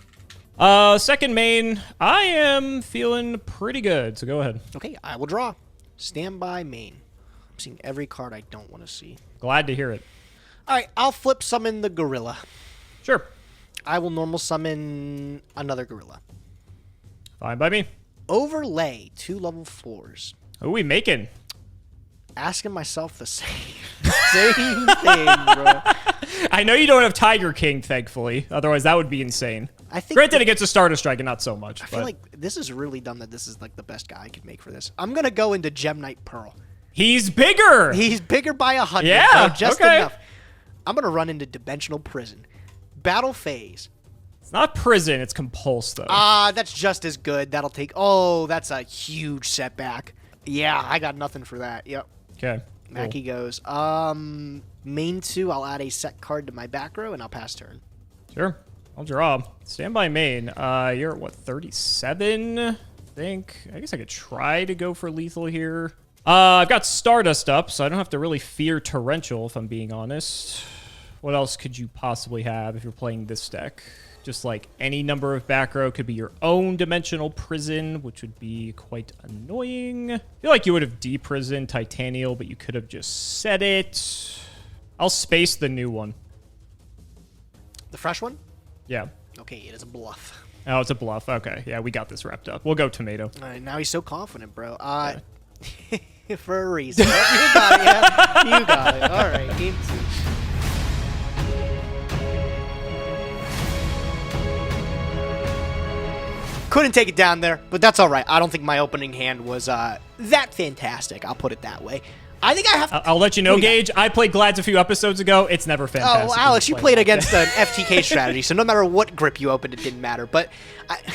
Second main, I am feeling pretty good, so go ahead. Okay, I will draw. Standby main. I'm seeing every card I don't want to see. Glad to hear it. All right, I'll flip summon the gorilla. Sure. I will normal summon another gorilla. Fine by me. Overlay 2 level 4s. Who are we making? Asking myself the same thing, bro. I know you don't have Tiger King, thankfully. Otherwise, that would be insane. I think Granted, it gets a Stardust Dragon, not so much. I feel like this is really dumb that this is like the best guy I could make for this. I'm gonna go into Gem Knight Pearl. he's bigger. He's bigger by 100. Yeah, bro, just okay. enough. I'm gonna run into Dimensional Prison. Battle phase. It's not prison, it's compulse, though. That's just as good. That'll take. Oh, that's a huge setback. Yeah, I got nothing for that. Yep. Okay. Mackie goes. Main 2. I'll add a set card to my back row and I'll pass turn. Sure. I'll draw. Standby main. You're at what, 37? I think. I guess I could try to go for lethal here. I've got Stardust up, so I don't have to really fear Torrential, if I'm being honest. What else could you possibly have if you're playing this deck? Just like any number of back row could be your own Dimensional Prison, which would be quite annoying. I feel like you would have deprisoned Titanial, but you could have just set it. I'll space the new one. The fresh one? Yeah. Okay, it is a bluff. Oh, it's a bluff. Okay. Yeah, we got this wrapped up. We'll go Tomato. All right, now he's so confident, bro. For a reason. You got it, yeah. You got it. All right, game 2. Couldn't take it down there, but that's all right. I don't think my opening hand was that fantastic. I'll put it that way. I think I have to... I'll let you know, Gage. I played Glads a few episodes ago. It's never fantastic. Oh, Alex, you played against an FTK strategy, so no matter what grip you opened, it didn't matter. But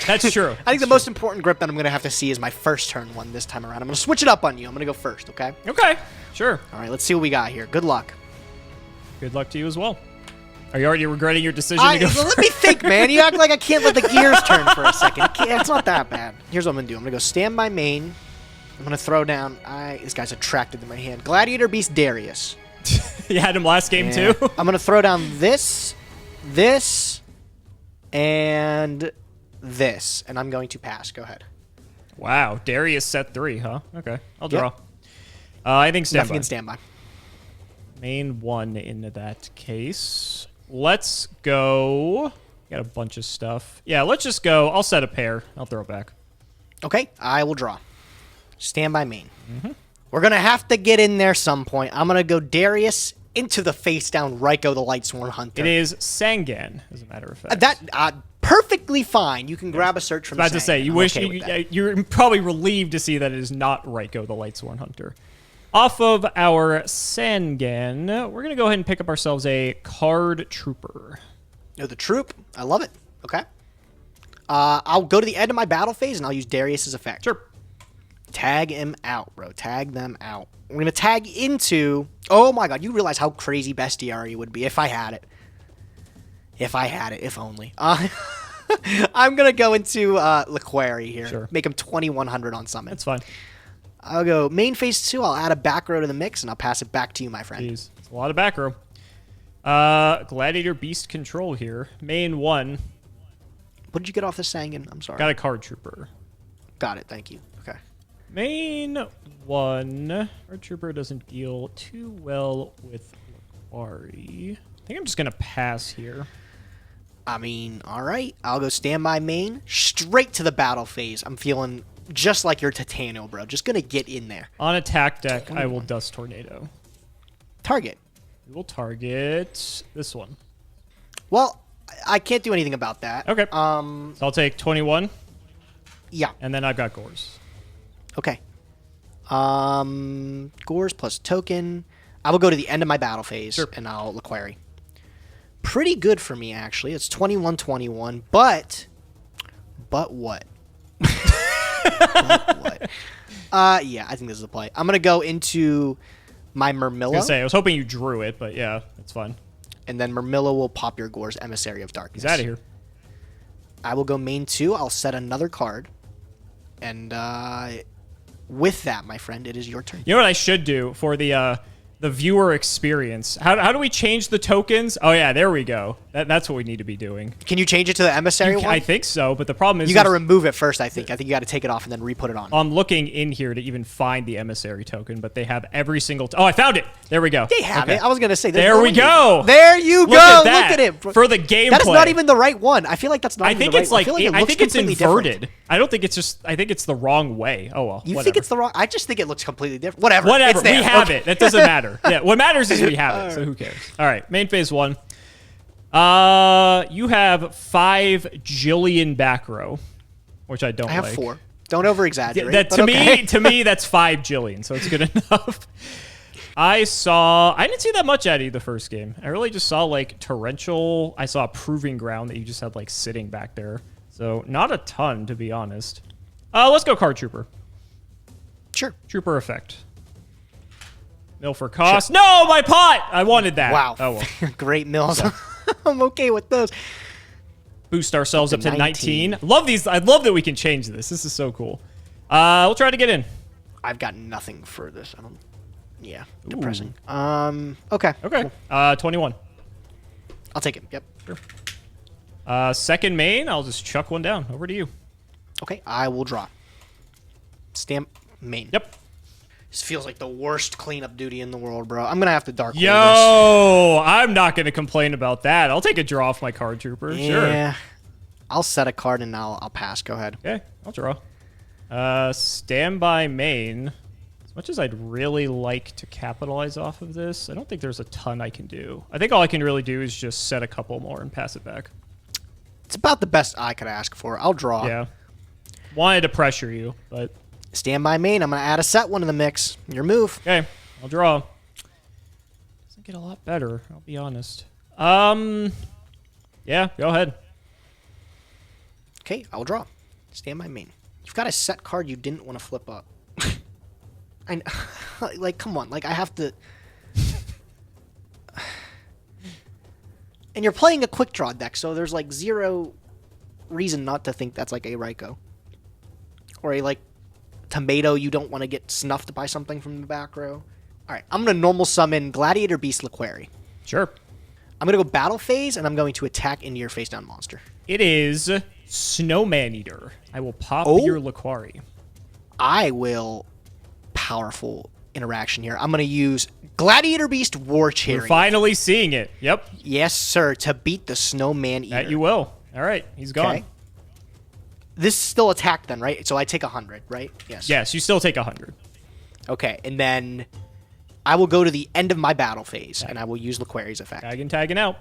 that's true. I think the most important grip that I'm going to have to see is my first turn one this time around. I'm going to switch it up on you. I'm going to go first, okay? Okay, sure. All right, let's see what we got here. Good luck. Good luck to you as well. Are you already regretting your decision to go Let me think, man. You act like I can't let the gears turn for a second. It's not that bad. Here's what I'm going to do. I'm going to go stand by main. I'm going to throw down... this guy's attracted to my hand. Gladiator Beast Darius. You had him last game, too? I'm going to throw down this, and this. And I'm going to pass. Go ahead. Wow. Darius set 3, huh? Okay. I'll draw. I think standby. Nothing in standby. Main 1 in that case. Let's go... Got a bunch of stuff. Yeah, let's just go. I'll set a pair. I'll throw it back. Okay. I will draw. Stand by main. We're going to have to get in there some point. I'm going to go Darius into the face down Raikou the Lightsworn Hunter. It is Sangan, as a matter of fact. That perfectly fine. You can grab a search from About to say, you wish okay you're probably relieved to see that it is not Raikou the Lightsworn Hunter. Off of our Sangan, we're going to go ahead and pick up ourselves a Card Trooper. No, the troop. I love it. Okay. I'll go to the end of my battle phase, and I'll use Darius's effect. Sure. Tag him out, bro. Tag them out. We're going to tag into... Oh, my God. You realize how crazy Bestiary would be if I had it. If I had it. If only. I'm going to go into Laquari here. Sure. Make him 2,100 on summon. That's fine. I'll go main phase 2. I'll add a back row to the mix, and I'll pass it back to you, my friend. Jeez. It's a lot of back row. Gladiator Beast Control here. Main 1. What did you get off the Sangan? I'm sorry. Got a Card Trooper. Got it. Thank you. Okay. Main 1. Card Trooper doesn't deal too well with Laquari. I think I'm just going to pass here. I mean, all right. I'll go stand by main. Straight to the battle phase. I'm feeling just like your Titano, bro. Just going to get in there. On attack deck, I will Dust Tornado. Target. We will target this one. Well, I can't do anything about that. Okay. So I'll take 21. Yeah. And then I've got Gores. Okay. Gores plus token. I will go to the end of my battle phase, sure. And I'll Laquari. Pretty good for me, actually. It's 21-21, but what? But what? Yeah, I think this is a play. I'm gonna go into my Murmillo. I was hoping you drew it, but yeah, that's fine. And then Murmillo will pop your Gore's Emissary of Darkness. He's out of here. I will go main 2. I'll set another card. And with that, my friend, it is your turn. You know what I should do for the viewer experience? How do we change the tokens? Oh, yeah, there we go. That's what we need to be doing. Can you change it to the Emissary one? I think so, but the problem is... You got to remove it first, I think. I think you got to take it off and then re-put it on. I'm looking in here to even find the Emissary token, but they have every single... Oh, I found it! There we go. They have it. I was going to say... There we go! There you go! Look at it! For the gameplay. That is not even the right one. I feel like that's not even the right one. I think it's inverted. Different. I don't think it's just... I think it's the wrong way. Oh, well, You think it's the wrong... I just think it looks completely different. Whatever. Whatever. It's there. We have it. That doesn't matter. Yeah, what matters is we have it, so who cares? All right, main phase 1. You have 5 Jillian back row, which I don't like. I have 4. Don't over-exaggerate. To me, that's 5 Jillian, so it's good enough. I didn't see that much out of you the first game. I really just saw, like, Torrential. I saw a Proving Ground that you just had, like, sitting back there. So, not a ton, to be honest. Let's go Card Trooper. Sure. Trooper effect. Mill for cost. Sure. No, my pot! I wanted that. Wow. Oh, well. Great mills. I'm okay with those. Boost ourselves up to 19. Love these. I love that we can change this. This is so cool. We'll try to get in. I've got nothing for this. Yeah, depressing. Okay. Okay. Cool. 21. I'll take it. Yep. Sure. Second main, I'll just chuck one down. Over to you. Okay, I will draw. Stamp main. Yep. This feels like the worst cleanup duty in the world, bro. I'm going to have to Dark Hole Yo, I'm not going to complain about that. I'll take a draw off my Card Trooper. Yeah. Sure. I'll set a card and I'll pass. Go ahead. Okay, I'll draw. Standby main. As much as I'd really like to capitalize off of this, I don't think there's a ton I can do. I think all I can really do is just set a couple more and pass it back. It's about the best I could ask for. I'll draw. Yeah. wanted to pressure you, but... Stand by main. I'm going to add a set one in the mix. Your move. Okay, I'll draw. Doesn't get a lot better, I'll be honest. Yeah, go ahead. Okay, I will draw. Stand by main. You've got a set card you didn't want to flip up. Like, come on. Like, I have to... And you're playing a quick draw deck, so there's, like, zero reason not to think that's, like, a Raikou. Or a, like, tomato you don't want to get snuffed by something from the back row. Alright, I'm going to normal summon Gladiator Beast Laqueri. Sure. I'm going to go battle phase, and I'm going to attack into your face-down monster. It is Snowman Eater. I will pop your Laquari. I will... Powerful interaction here. I'm going to use Gladiator Beast War Chariot. We're finally seeing it. Yep. Yes, sir, to beat the Snowman Eater. That you will. All right, he's gone. Okay. This is still attacked then, right? So I take 100, right? Yes. Yes, you still take 100. Okay, and then I will go to the end of my battle phase, and I will use Laqueri's effect. Tagging out.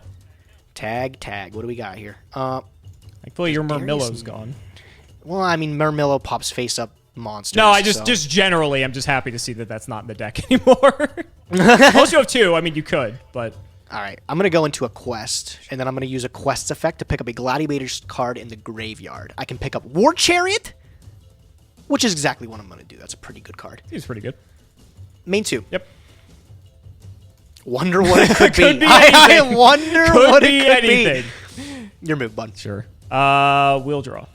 Tag. What do we got here? Thankfully, your Murmillow's gone. Well, I mean, Murmillow pops face up monsters. No, just generally, I'm just happy to see that that's not in the deck anymore. Unless you have two, I mean, you could, but... All right, I'm going to go into a quest, and then I'm going to use a quest effect to pick up a Gladiator's card in the graveyard. I can pick up War Chariot, which is exactly what I'm going to do. That's a pretty good card. He's pretty good. Main 2. Yep. Wonder what it could, could be. be I wonder what it could anything. be. Your move, bud. Sure. We'll draw.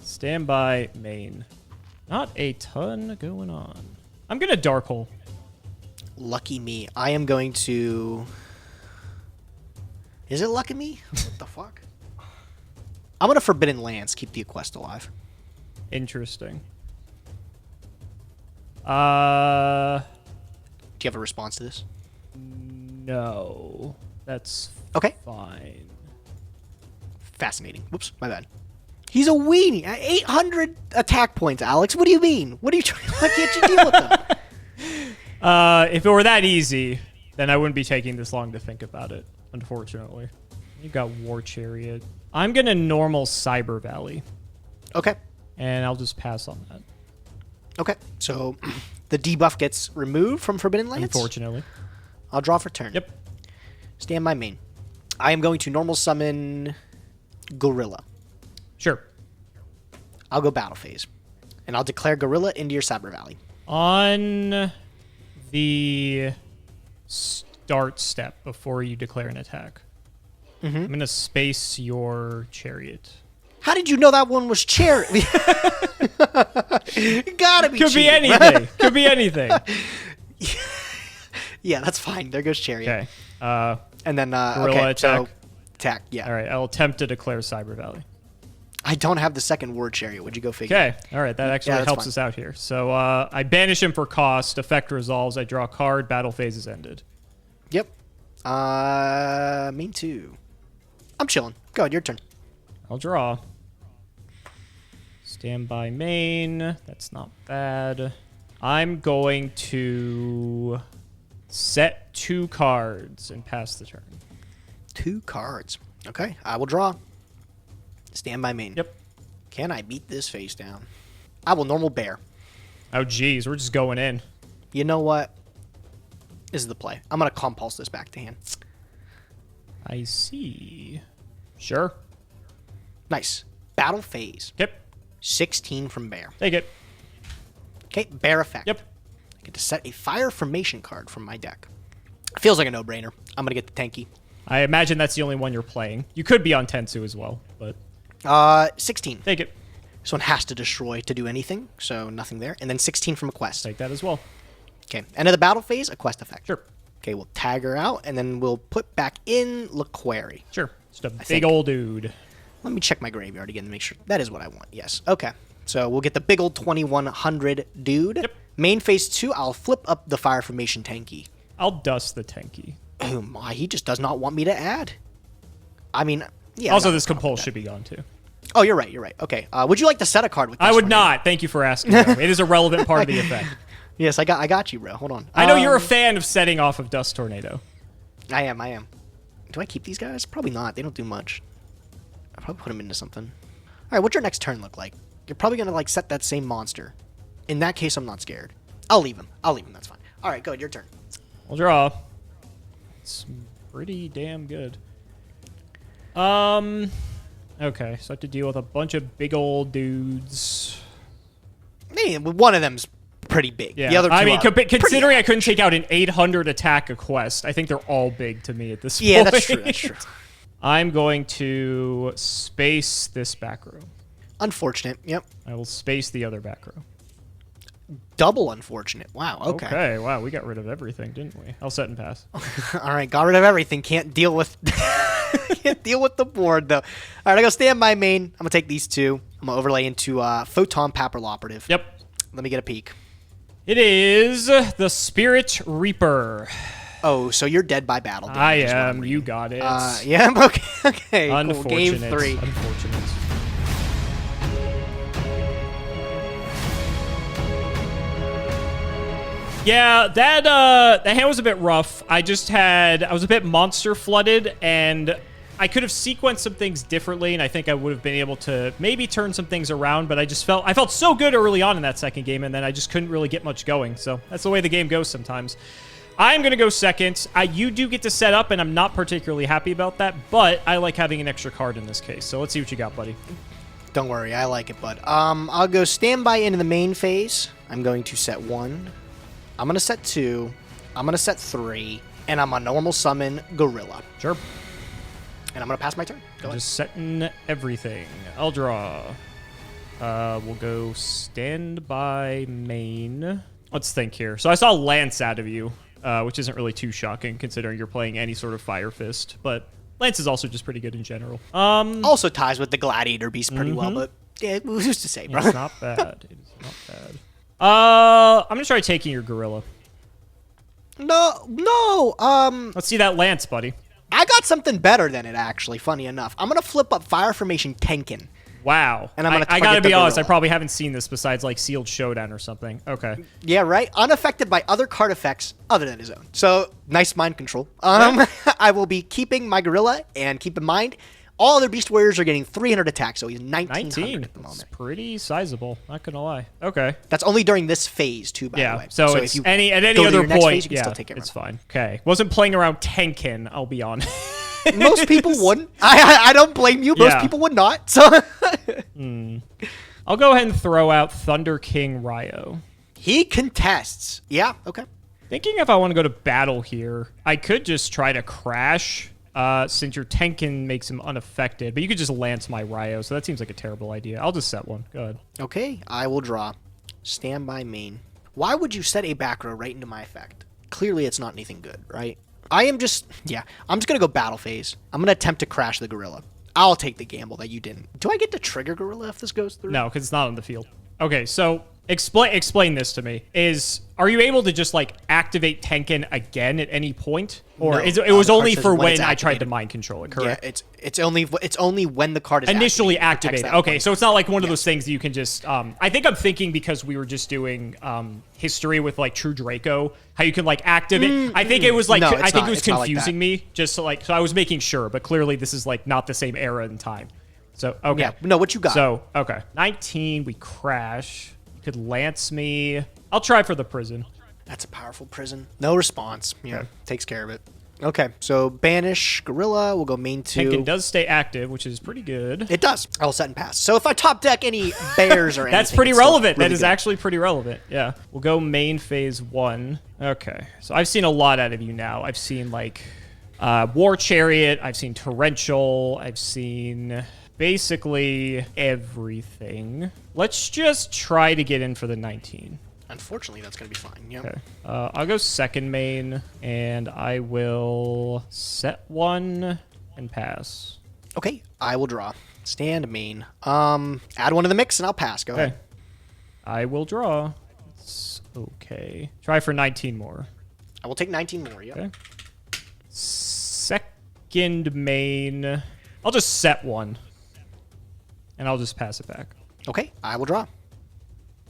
Stand by main. Not a ton going on. I'm going to Dark Hole. Lucky me. I am going to... Is it lucky me? What the fuck? I'm going to Forbidden Lands. Keep the quest alive. Interesting. Do you have a response to this? No. That's okay. Fine. Fascinating. Whoops, my bad. He's a weenie. 800 attack points, Alex. What do you mean? What are you trying? Why can't you deal with them? If it were that easy, then I wouldn't be taking this long to think about it, unfortunately. You got War Chariot. I'm going to normal Cyber Valley. Okay. And I'll just pass on that. Okay. So the debuff gets removed from Forbidden Lands? Unfortunately. I'll draw for turn. Yep. Stand by main. I am going to normal summon Gorilla. Sure. I'll go battle phase. And I'll declare Gorilla into your Cyber Valley. On the start step before you declare an attack, I'm going to space your Chariot. How did you know that one was Chariot? Gotta be Could cheating, be anything. Right? Could be anything. Yeah, that's fine. There goes Chariot. Okay. And then, Gorilla okay, attack. so attack, yeah. All right, I'll attempt to declare Cyber Valley. I don't have the second word Chariot. Would you go figure? Okay, all right, that actually helps us out here. So I banish him for cost, effect resolves, I draw a card, battle phase is ended. Yep. Me too. I'm chilling. Go ahead, your turn. I'll draw. Stand by main, that's not bad. I'm going to set 2 cards and pass the turn. 2 cards. Okay, I will draw. Stand by main. Yep. Can I beat this face down? I will normal bear. Oh, geez, we're just going in. You know what? This is the play. I'm going to compulse this back to hand. I see. Sure. Nice. Battle phase. Yep. 16 from bear. Take it. Okay, bear effect. Yep. I get to set a fire formation card from my deck. Feels like a no-brainer. I'm going to get the tanky. I imagine that's the only one you're playing. You could be on Tensu as well, but... 16. Take it. This one has to destroy to do anything, so nothing there. And then 16 from a quest. Take that as well. Okay, end of the battle phase, a quest effect. Sure. Okay, we'll tag her out, and then we'll put back in Laqueri. Sure. Just a big old dude. Let me check my graveyard again to make sure. That is what I want, yes. Okay, so we'll get the big old 2100 dude. Yep. Main phase 2, I'll flip up the fire formation tanky. I'll dust the Tenki. Oh my, he just does not want me to add. I mean, yeah. Also, this compulse should be gone, too. Oh, you're right, you're right. Okay, would you like to set a card with this? I would not. Thank you for asking, though. It is a relevant part of the effect. Yes, I got you, bro. Hold on. I know you're a fan of setting off of Dust Tornado. I am. Do I keep these guys? Probably not. They don't do much. I'll probably put them into something. All right, what's your next turn look like? You're probably going to, like, set that same monster. In that case, I'm not scared. I'll leave him. That's fine. All right, go ahead. Your turn. I'll draw. It's pretty damn good. Okay, so I have to deal with a bunch of big old dudes. Man, one of them's pretty big. Yeah, The other two I mean, are considering I couldn't take out an 800 attack a quest, I think they're all big to me at this point. Yeah, that's true. That's true. I'm going to space this back row. Unfortunate. Yep. I will space the other back row. Double unfortunate. Wow. Okay. Okay, wow, we got rid of everything, didn't we? I'll set and pass. All right, got rid of everything. Can't deal with can't deal with the board though. All right, I go stand by main. I'm gonna take these two. I'm gonna overlay into Photon Papal Operative. Yep. Let me get a peek. It is the Spirit Reaper. Oh, so you're dead by battle. I am. You got it. Yeah. Okay. Okay. Cool. Unfortunate. Game 3. Unfortunate. Yeah, that hand was a bit rough. I was a bit monster flooded, and I could have sequenced some things differently, and I think I would have been able to maybe turn some things around, but I felt so good early on in that second game, and then I just couldn't really get much going. So that's the way the game goes sometimes. I'm going to go second. You do get to set up, and I'm not particularly happy about that, but I like having an extra card in this case. So let's see what you got, buddy. Don't worry, I like it, bud. I'll go standby into the main phase. I'm going to set 1. I'm going to set 2. I'm going to set 3. And I'm a normal summon Gorilla. Sure. And I'm going to pass my turn. Go ahead. Just setting everything. I'll draw. We'll go standby main. Let's think here. So I saw Lance out of you, which isn't really too shocking considering you're playing any sort of Fire Fist. But Lance is also just pretty good in general. Also ties with the Gladiator Beast pretty well, but yeah, who's to say, bro? It's not bad. It is not bad. I'm going to try taking your Gorilla. No. Let's see that Lance, buddy. I got something better than it, actually, funny enough. I'm going to flip up Fire Formation Tenkin. Wow. And I'm gonna I gotta target the be honest, I Gorilla. probably haven't seen this besides like Sealed Showdown or something. Okay. Yeah, right? Unaffected by other card effects other than his own. So, nice mind control. I will be keeping my Gorilla, and keep in mind, all other Beast Warriors are getting 300 attack, so he's 1900 at the moment. That's pretty sizable, not gonna lie. Okay. That's only during this phase, too, by the way. So if it's you at any go to other your next point, phase, you can still take it it's around. fine. Okay. Wasn't playing around Tenkin, I'll be honest. Most people wouldn't. I don't blame you. Most people would not. So I'll go ahead and throw out Thunder King Ryo. he contests. Yeah, okay. Thinking if I want to go to battle here, I could just try to crash, since your Tenkin makes him unaffected, but you could just lance my Ryo, so that seems like a terrible idea. I'll just set one. Go ahead. Okay, I will draw. Standby main. Why would you set a back row right into my effect? Clearly it's not anything good, right? I'm just going to go battle phase. I'm going to attempt to crash the Gorilla. I'll take the gamble that you didn't. Do I get to trigger Gorilla if this goes through? No, because it's not on the field. Okay, so explain this to me. Are you able to just like activate Tenkin again at any point, or No, it was the only card for says when when it's I tried to activated. mind control it? Correct. Yeah, it's only when the card is Initially activated. activated. Okay, so it's not like one of those things that you can just. I think I'm thinking because we were just doing history with like True Draco, how you can like activate. I think it was like No, I it's think not. it was It's not like confusing me. Just so I was making sure, but clearly this is like not the same era and time. So okay. Yeah. No, what you got? So okay, 19. We crash. You could lance me. I'll try for the prison. That's a powerful prison. No response. Yeah, Okay. takes care of it. Okay, so banish Gorilla. We'll go main 2. Tenkin does stay active, which is pretty good. It does. I'll set and pass. So if I top deck any bears or anything, That's pretty it's still relevant. really That is good. actually pretty relevant. Yeah. We'll go main phase 1. Okay. So I've seen a lot out of you now. I've seen like War Chariot. I've seen Torrential. I've seen basically everything. Let's just try to get in for the 19. Unfortunately, that's going to be fine. Yeah. Okay. I'll go second main, and I will set 1 and pass. Okay, I will draw. Stand main. Add 1 to the mix, and I'll pass. Go Okay. ahead. I will draw. It's okay. Try for 19 more. I will take 19 more. Yeah. Okay. Second main. I'll just set 1. And I'll just pass it back. Okay, I will draw.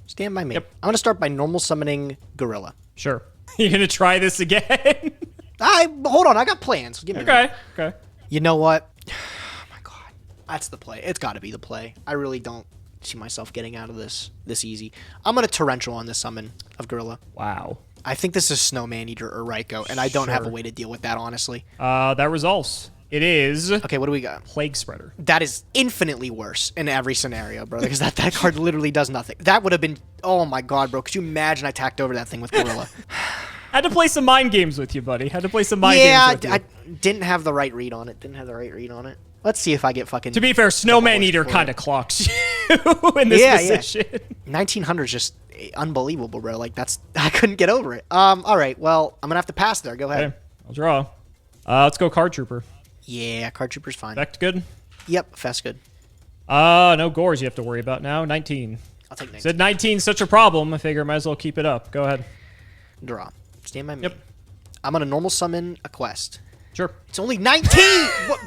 Stand by main. Yep. I'm going to start by normal summoning Gorilla. Sure. You gonna try this again? Hold on, I got plans. Give me a minute. Okay. You know what? Oh my god. That's the play. It's got to be the play. I really don't. see myself getting out of this easy. I'm going to Torrential on this summon of Gorilla. Wow. I think this is Snowman Eater or Raikou, and I don't have a Sure. way to deal with that, honestly. That results. It is Okay, what do we got? Plague Spreader. That is infinitely worse in every scenario, bro, because that card literally does nothing. That would have been... Oh, my God, bro. Could you imagine I tacked over that thing with Gorilla? Had to play some mind games with you, buddy. Had to play some mind games with you. I didn't have the right read on it. Let's see if I get fucking... To be fair, Snowman Eater for kind it. of clocks you in this position. 1900 is just unbelievable, bro. Like, I couldn't get over it. All right, well, I'm gonna have to pass there. Go ahead. Okay, I'll draw. Let's go Card Trooper. Yeah, Card Trooper's fine. Effect good? Yep, Fest good. No Gores you have to worry about now. 19. I'll take 19. Said 19's such a problem. I figure I might as well keep it up. Go ahead. Draw. Stand by me. Yep. I'm gonna normal summon a quest. Sure. It's only 19! What?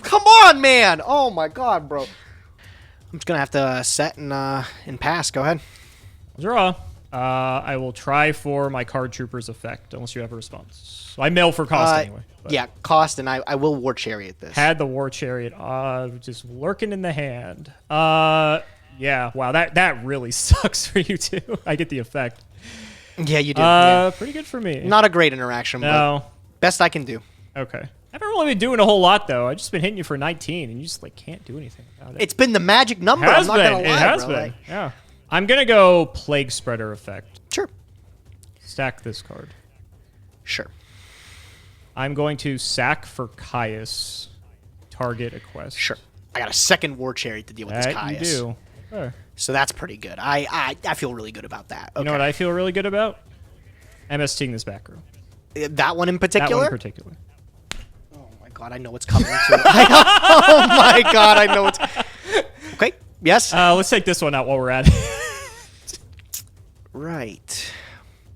Come on, man! Oh my God, bro. I'm just gonna have to set and pass. Go ahead. I'll draw. I will try for my Card Trooper's effect, unless you have a response. I mill for cost anyway. But Yeah, cost, and I will War Chariot this. had the War Chariot just lurking in the hand. Yeah, wow, that really sucks for you too. I get the effect. Yeah, you do. Yeah. Pretty good for me. Not a great interaction, No. but best I can do. Okay. I haven't really been doing a whole lot though. I've just been hitting you for 19, and you just like can't do anything about it. It's been the magic number. has I'm not been. gonna lie, It has bro. been. Like, Yeah. I'm gonna go Plague Spreader effect. sure. Stack this card. Sure. I'm going to sack for Caius. Target a quest. Sure. I got a second War Chariot to deal with this That Caius. you do. Sure. So that's pretty good. I feel really good about that. Okay. You know what I feel really good about? MSTing this back row. That one in That particular? one in particular. Oh my God, I know what's coming too. Oh my God, I know what's... Okay, yes. Let's take this one out while we're at it. Right.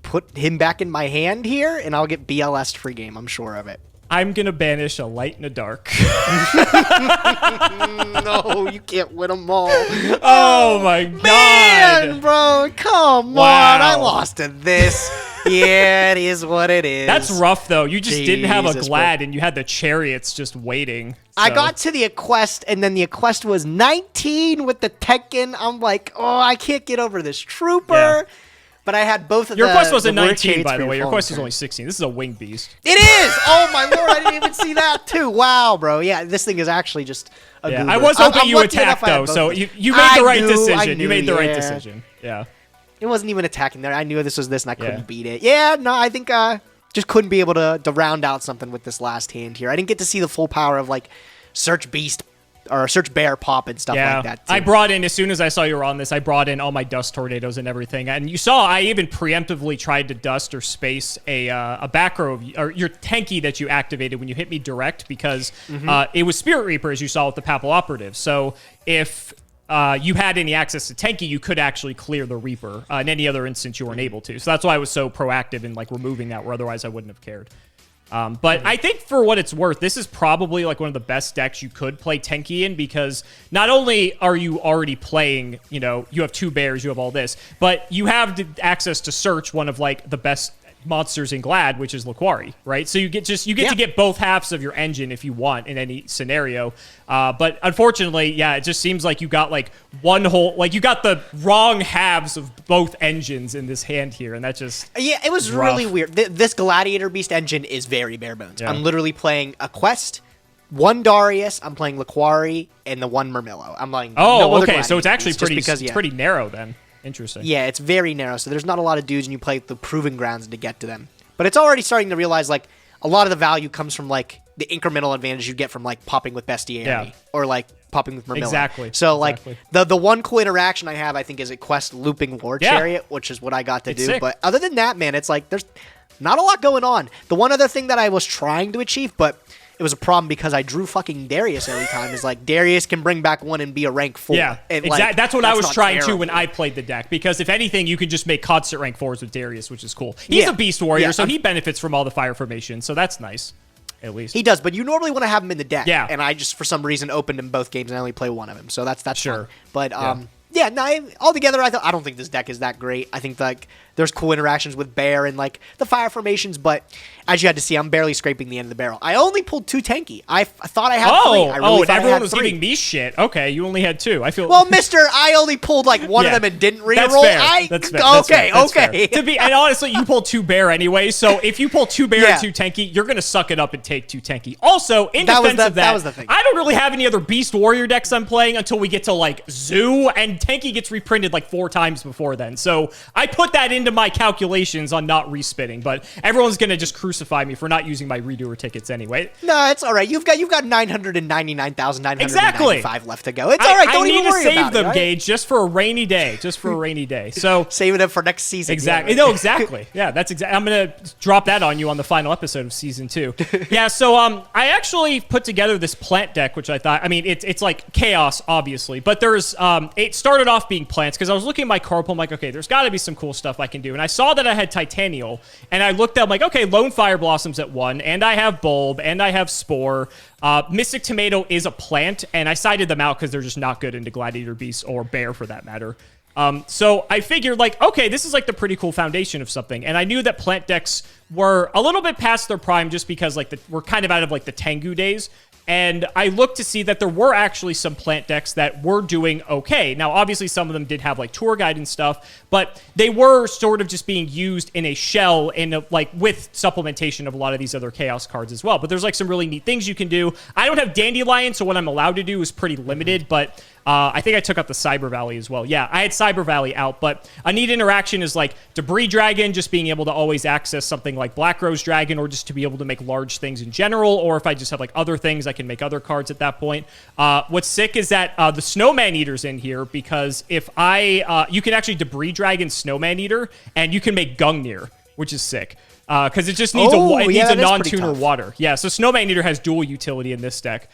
Put him back in my hand here, and I'll get BLS free game. I'm sure of it. I'm gonna banish a light and a dark. No, you can't win them all. Oh my God. Man, bro, come Wow. on. I lost to this. Yeah, it is what it is. That's rough though. You just didn't have a Jesus, Glad, and you had the chariots just waiting. I so- got to the Quest, and then the Quest was 19 with the Tekken. I'm like, oh, I can't get over this Trooper. Yeah. But I had both of Your the quest wasn't the War 19, Chariots by the for way. Your full quest was turn. only 16. This is a winged beast. It is! Oh my lord, I didn't even see that too. Wow, bro. Yeah, this thing is actually just a Yeah, goober. I was I'm hoping you lucky attacked enough I had though, both so of them. you made the right I decision. You knew, made the right yeah. decision. Yeah. It wasn't even attacking there. I knew this was this, and I couldn't Yeah. beat it. Yeah, no, I think just couldn't be able to round out something with this last hand here. I didn't get to see the full power of like Search Beast or Search Bear pop and stuff Yeah, like that. Too. I brought in, as soon as I saw you were on this, I brought in all my dust tornadoes and everything. And you saw I even preemptively tried to dust or space a back row of or your tanky that you activated when you hit me direct because it was Spirit Reaper, as you saw with the Papal Operative. So if you had any access to tanky, you could actually clear the Reaper. In any other instance, you weren't able to. So that's why I was so proactive in like removing that, where otherwise I wouldn't have cared. But I think for what it's worth, this is probably like one of the best decks you could play Tenki in, because not only are you already playing, you know, you have two bears, you have all this, but you have access to search one of like the best monsters in Glad, which is Laquari, right? So you get to get both halves of your engine if you want in any scenario. But unfortunately, yeah, it just seems like you got like one whole, like you got the wrong halves of both engines in this hand here, and that just it was rough. really weird. This Gladiator Beast engine is very bare bones. Yeah. I'm literally playing a Quest, one Darius, I'm playing Laquari, and the one Murmillo. I'm like, no other okay, so it's Gladiator actually Beast, just pretty because, it's pretty narrow then. Interesting. Yeah, it's very narrow, so there's not a lot of dudes, and you play the proving grounds to get to them. But it's already starting to realize, like, a lot of the value comes from, like, the incremental advantage you get from, like, popping with Bestiary. Yeah. Or, like, popping with Murmillo. Exactly. So, Exactly. like, the one cool interaction I have, I think, is a Quest looping War Yeah. Chariot, which is what I got to It's do. sick. But other than that, man, it's like, there's not a lot going on. The one other thing that I was trying to achieve, but it was a problem because I drew fucking Darius every time, is like, Darius can bring back one and be a rank 4. Yeah, and, exactly. like, That's what I was not trying to terrible. when I played the deck, because if anything, you can just make constant rank 4s with Darius, which is cool. He's Yeah. a beast warrior, Yeah, so he benefits from all the fire formation, so that's nice, at least. He does, but you normally want to have him in the deck. Yeah. And I just, for some reason, opened him both games and I only play one of him. So that's Sure. fun. But, altogether, I don't think this deck is that great. I think, like, There's cool interactions with Bear and like the fire formations, but as you had to see, I'm barely scraping the end of the barrel. I only pulled 2 tanky. I thought I had 3. I really thought everyone I had was 3. giving me shit. Okay, you only had 2. I feel well, Mister, I only pulled like one of them and didn't reroll. That's fair. That's fair. Okay, That's fair. okay. To be and honestly, you pulled 2 Bear anyway. So if you pull 2 Bear and 2 tanky, you're gonna suck it up and take 2 tanky. Also, in defense of that was the thing. I don't really have any other Beast Warrior decks I'm playing until we get to like Zoo, and tanky gets reprinted like 4 times before then. So I put that into my calculations on not respitting, but everyone's gonna just crucify me for not using my redoer tickets anyway. No, it's all right. You've got 999,995 left to go. It's all right. Don't even worry about it. I need to save them, Gage, just for a rainy day. Just for a rainy day. So saving them for next season. Exactly. Yeah, right? No, exactly. Yeah, that's exactly. I'm gonna drop that on you on the final episode of season 2. Yeah. So I actually put together this plant deck, which I thought. I mean, it's like chaos, obviously, but there's it started off being plants because I was looking at my card pool. I'm like, okay, there's got to be some cool stuff I can do, and I saw that I had Titanial, and I looked up like, okay, Lone Fire Blossoms at 1, and I have Bulb, and I have Spore. Mystic Tomato is a plant, and I sided them out because they're just not good into Gladiator Beast or Bear for that matter. So I figured like, okay, this is like the pretty cool foundation of something. And I knew that plant decks were a little bit past their prime just because like we're kind of out of like the Tengu days. And I looked to see that there were actually some plant decks that were doing okay. Now, obviously, some of them did have like tour guide and stuff, but they were sort of just being used in a shell like with supplementation of a lot of these other chaos cards as well. But there's like some really neat things you can do. I don't have Dandelion, so what I'm allowed to do is pretty limited, but I think I took up the Cyber Valley as well. Yeah, I had Cyber Valley out, but a neat interaction is like Debris Dragon, just being able to always access something like Black Rose Dragon, or just to be able to make large things in general, or if I just have like other things, I can make other cards at that point. What's sick is that the Snowman Eater's in here, because if you can actually Debris Dragon Snowman Eater, and you can make Gungnir, which is sick. Because it just needs a non-tuner water. Yeah, so Snowman Eater has dual utility in this deck.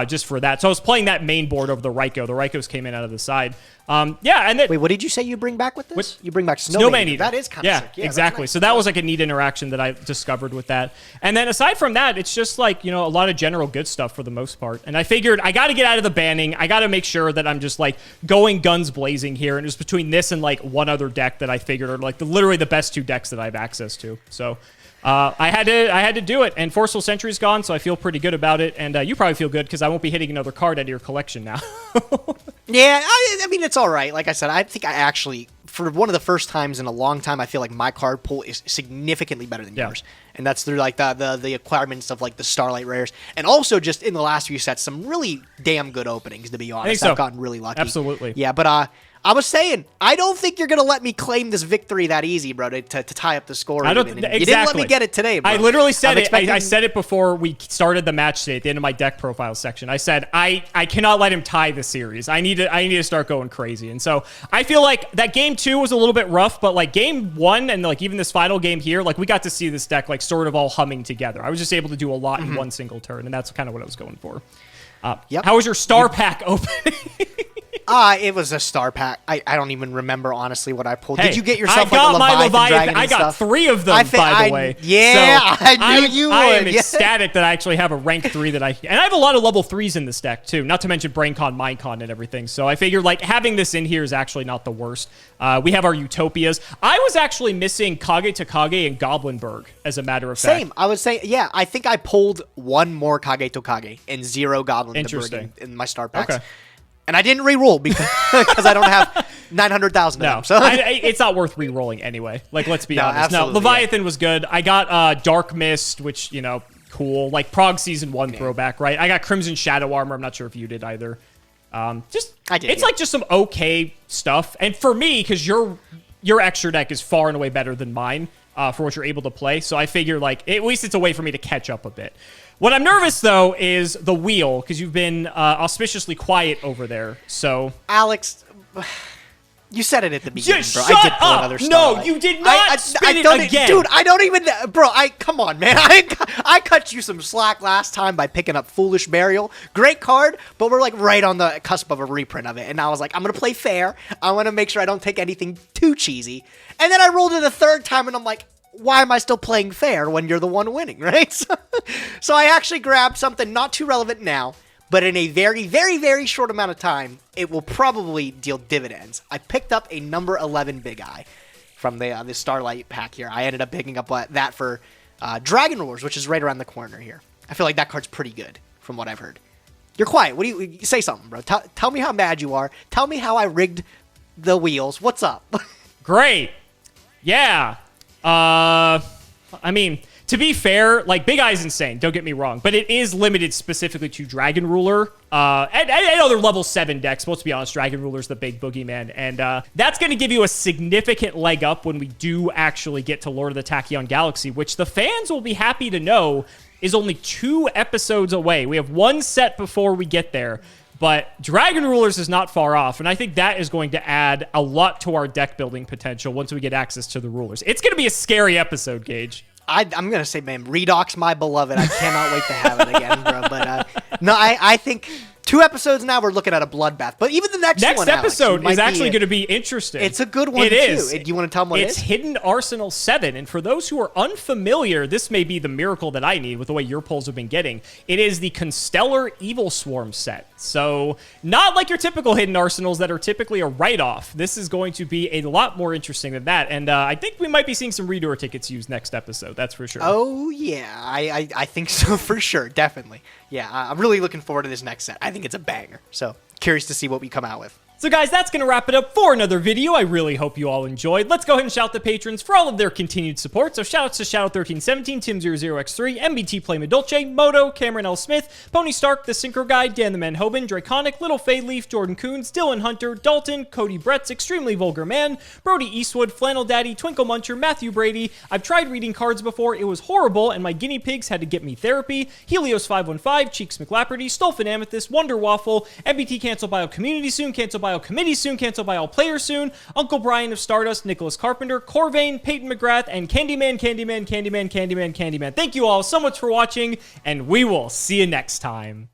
Just for that. So I was playing that main board over the Raikou. The Raikous came in out of the side. Yeah, and then... Wait, what did you say you bring back with this? You bring back Snowman Eater. That is kind of sick. Yeah, exactly. Nice. So that was like a neat interaction that I discovered with that. And then aside from that, it's just like, a lot of general good stuff for the most part. And I figured I got to get out of the banning. I got to make sure that I'm just like going guns blazing here. And it was between this and like one other deck that I figured are like literally the best 2 decks that I have access to. So... I had to do it, and Forceful Sentry's gone, so I feel pretty good about it, and you probably feel good because I won't be hitting another card out of your collection now. Yeah, I mean, it's all right. Like I said, I think I actually, for one of the first times in a long time, I feel like my card pool is significantly better than yours, and that's through like the acquirements of like the Starlight Rares, and also just in the last few sets, some really damn good openings, to be honest. I think so. I've gotten really lucky. Absolutely. Yeah, but I was saying, I don't think you're going to let me claim this victory that easy, bro, to tie up the score. Exactly. You didn't let me get it today, bro. I literally said it. I said it before we started the match today at the end of my deck profile section. I said, I cannot let him tie the series. I need to start going crazy. And so I feel like that game 2 was a little bit rough, but like game 1 and like even this final game here, like we got to see this deck like sort of all humming together. I was just able to do a lot in one single turn, and that's kind of what I was going for. How was your star pack opening? It was a star pack. I don't even remember, honestly, what I pulled. Hey, Did you get yourself I got like a Leviathan dragon I got stuff? 3 of them, by the way. Yeah, so I knew you would. I am ecstatic that I actually have a rank 3 and I have a lot of level 3s in this deck, too. Not to mention BrainCon, MindCon, and everything. So I figured, like, having this in here is actually not the worst. We have our Utopias. I was actually missing Kage Tokage and Goblinberg, as a matter of fact. Same. I would say, yeah, I think I pulled 1 more Kage Tokage and 0 Goblinberg in my star packs. Okay. And I didn't re-roll because I don't have 900,000 of them. So it's not worth re-rolling anyway. Like, let's be honest. No, Leviathan was good. I got Dark Mist, which, cool. Like, Prog Season 1 throwback, right? I got Crimson Shadow Armor. I'm not sure if you did either. I did. It's like just some okay stuff. And for me, because your extra deck is far and away better than mine for what you're able to play. So I figure, like, at least it's a way for me to catch up a bit. What I'm nervous, though, is the wheel, because you've been auspiciously quiet over there, so... Alex, you said it at the beginning, bro. Shut I did pull up! another Starlight. No, you did not spin it again! Dude, I don't even... Bro, come on, man. I cut you some slack last time by picking up Foolish Burial. Great card, but we're, like, right on the cusp of a reprint of it. And I was like, I'm going to play fair. I want to make sure I don't take anything too cheesy. And then I rolled it a 3rd time, and I'm like... Why am I still playing fair when you're the one winning, right? So I actually grabbed something not too relevant now, but in a very, very, very short amount of time, it will probably deal dividends. I picked up a number 11 Big Eye. from the Starlight pack here. I ended up picking up that for Dragon Rulers, which is right around the corner here. I feel like that card's pretty good from what I've heard. You're quiet. What do you say something, bro? Tell me how mad you are. Tell me how I rigged the wheels. What's up? Great. Yeah. I mean, to be fair, like, Big Eye's insane, don't get me wrong, but it is limited specifically to Dragon Ruler and other level 7 decks. Let's be honest, Dragon Ruler's the big boogeyman, and that's going to give you a significant leg up when we do actually get to Lord of the Tachyon Galaxy, which the fans will be happy to know is only 2 episodes away. We have 1 set before we get there, but Dragon Rulers is not far off, and I think that is going to add a lot to our deck building potential once we get access to the rulers. It's going to be a scary episode, Gage. I'm going to say, man, Redox, my beloved. I cannot wait to have it again, bro. But no, I think 2 episodes now, we're looking at a bloodbath. But even the next one, episode Alex, is actually going to be interesting. It's a good one, it too. Is. Do you want to tell them what it is? It's Hidden Arsenal 7. And for those who are unfamiliar, this may be the miracle that I need with the way your polls have been getting. It is the Constellar Evil Swarm set. So not like your typical Hidden Arsenals that are typically a write-off. This is going to be a lot more interesting than that. And I think we might be seeing some redoer tickets used next episode. That's for sure. Oh, yeah. I think so for sure. Definitely. Yeah, I'm really looking forward to this next set. I think it's a banger. So curious to see what we come out with. So guys, that's going to wrap it up for another video. I really hope you all enjoyed. Let's go ahead and shout the patrons for all of their continued support. So shoutouts to Shadow1317, Tim00x3, MBT Play Medolce, Moto, Cameron L. Smith, Pony Stark, The Synchro Guy, Dan the Man Hoban, Draconic, Little Fade Leaf, Jordan Coons, Dylan Hunter, Dalton, Cody Bretts, Extremely Vulgar Man, Brody Eastwood, Flannel Daddy, Twinkle Muncher, Matthew Brady. I've tried reading cards before. It was horrible, and my guinea pigs had to get me therapy. Helios515, Cheeks McLapperty, Stolfin Amethyst, Wonder Waffle, MBT Cancel Bio Community soon, Cancel Bio Committee soon, Cancel by All Players soon, Uncle Brian of Stardust, Nicholas Carpenter, Corvain, Peyton McGrath, and Candyman. Thank you all so much for watching, and we will see you next time.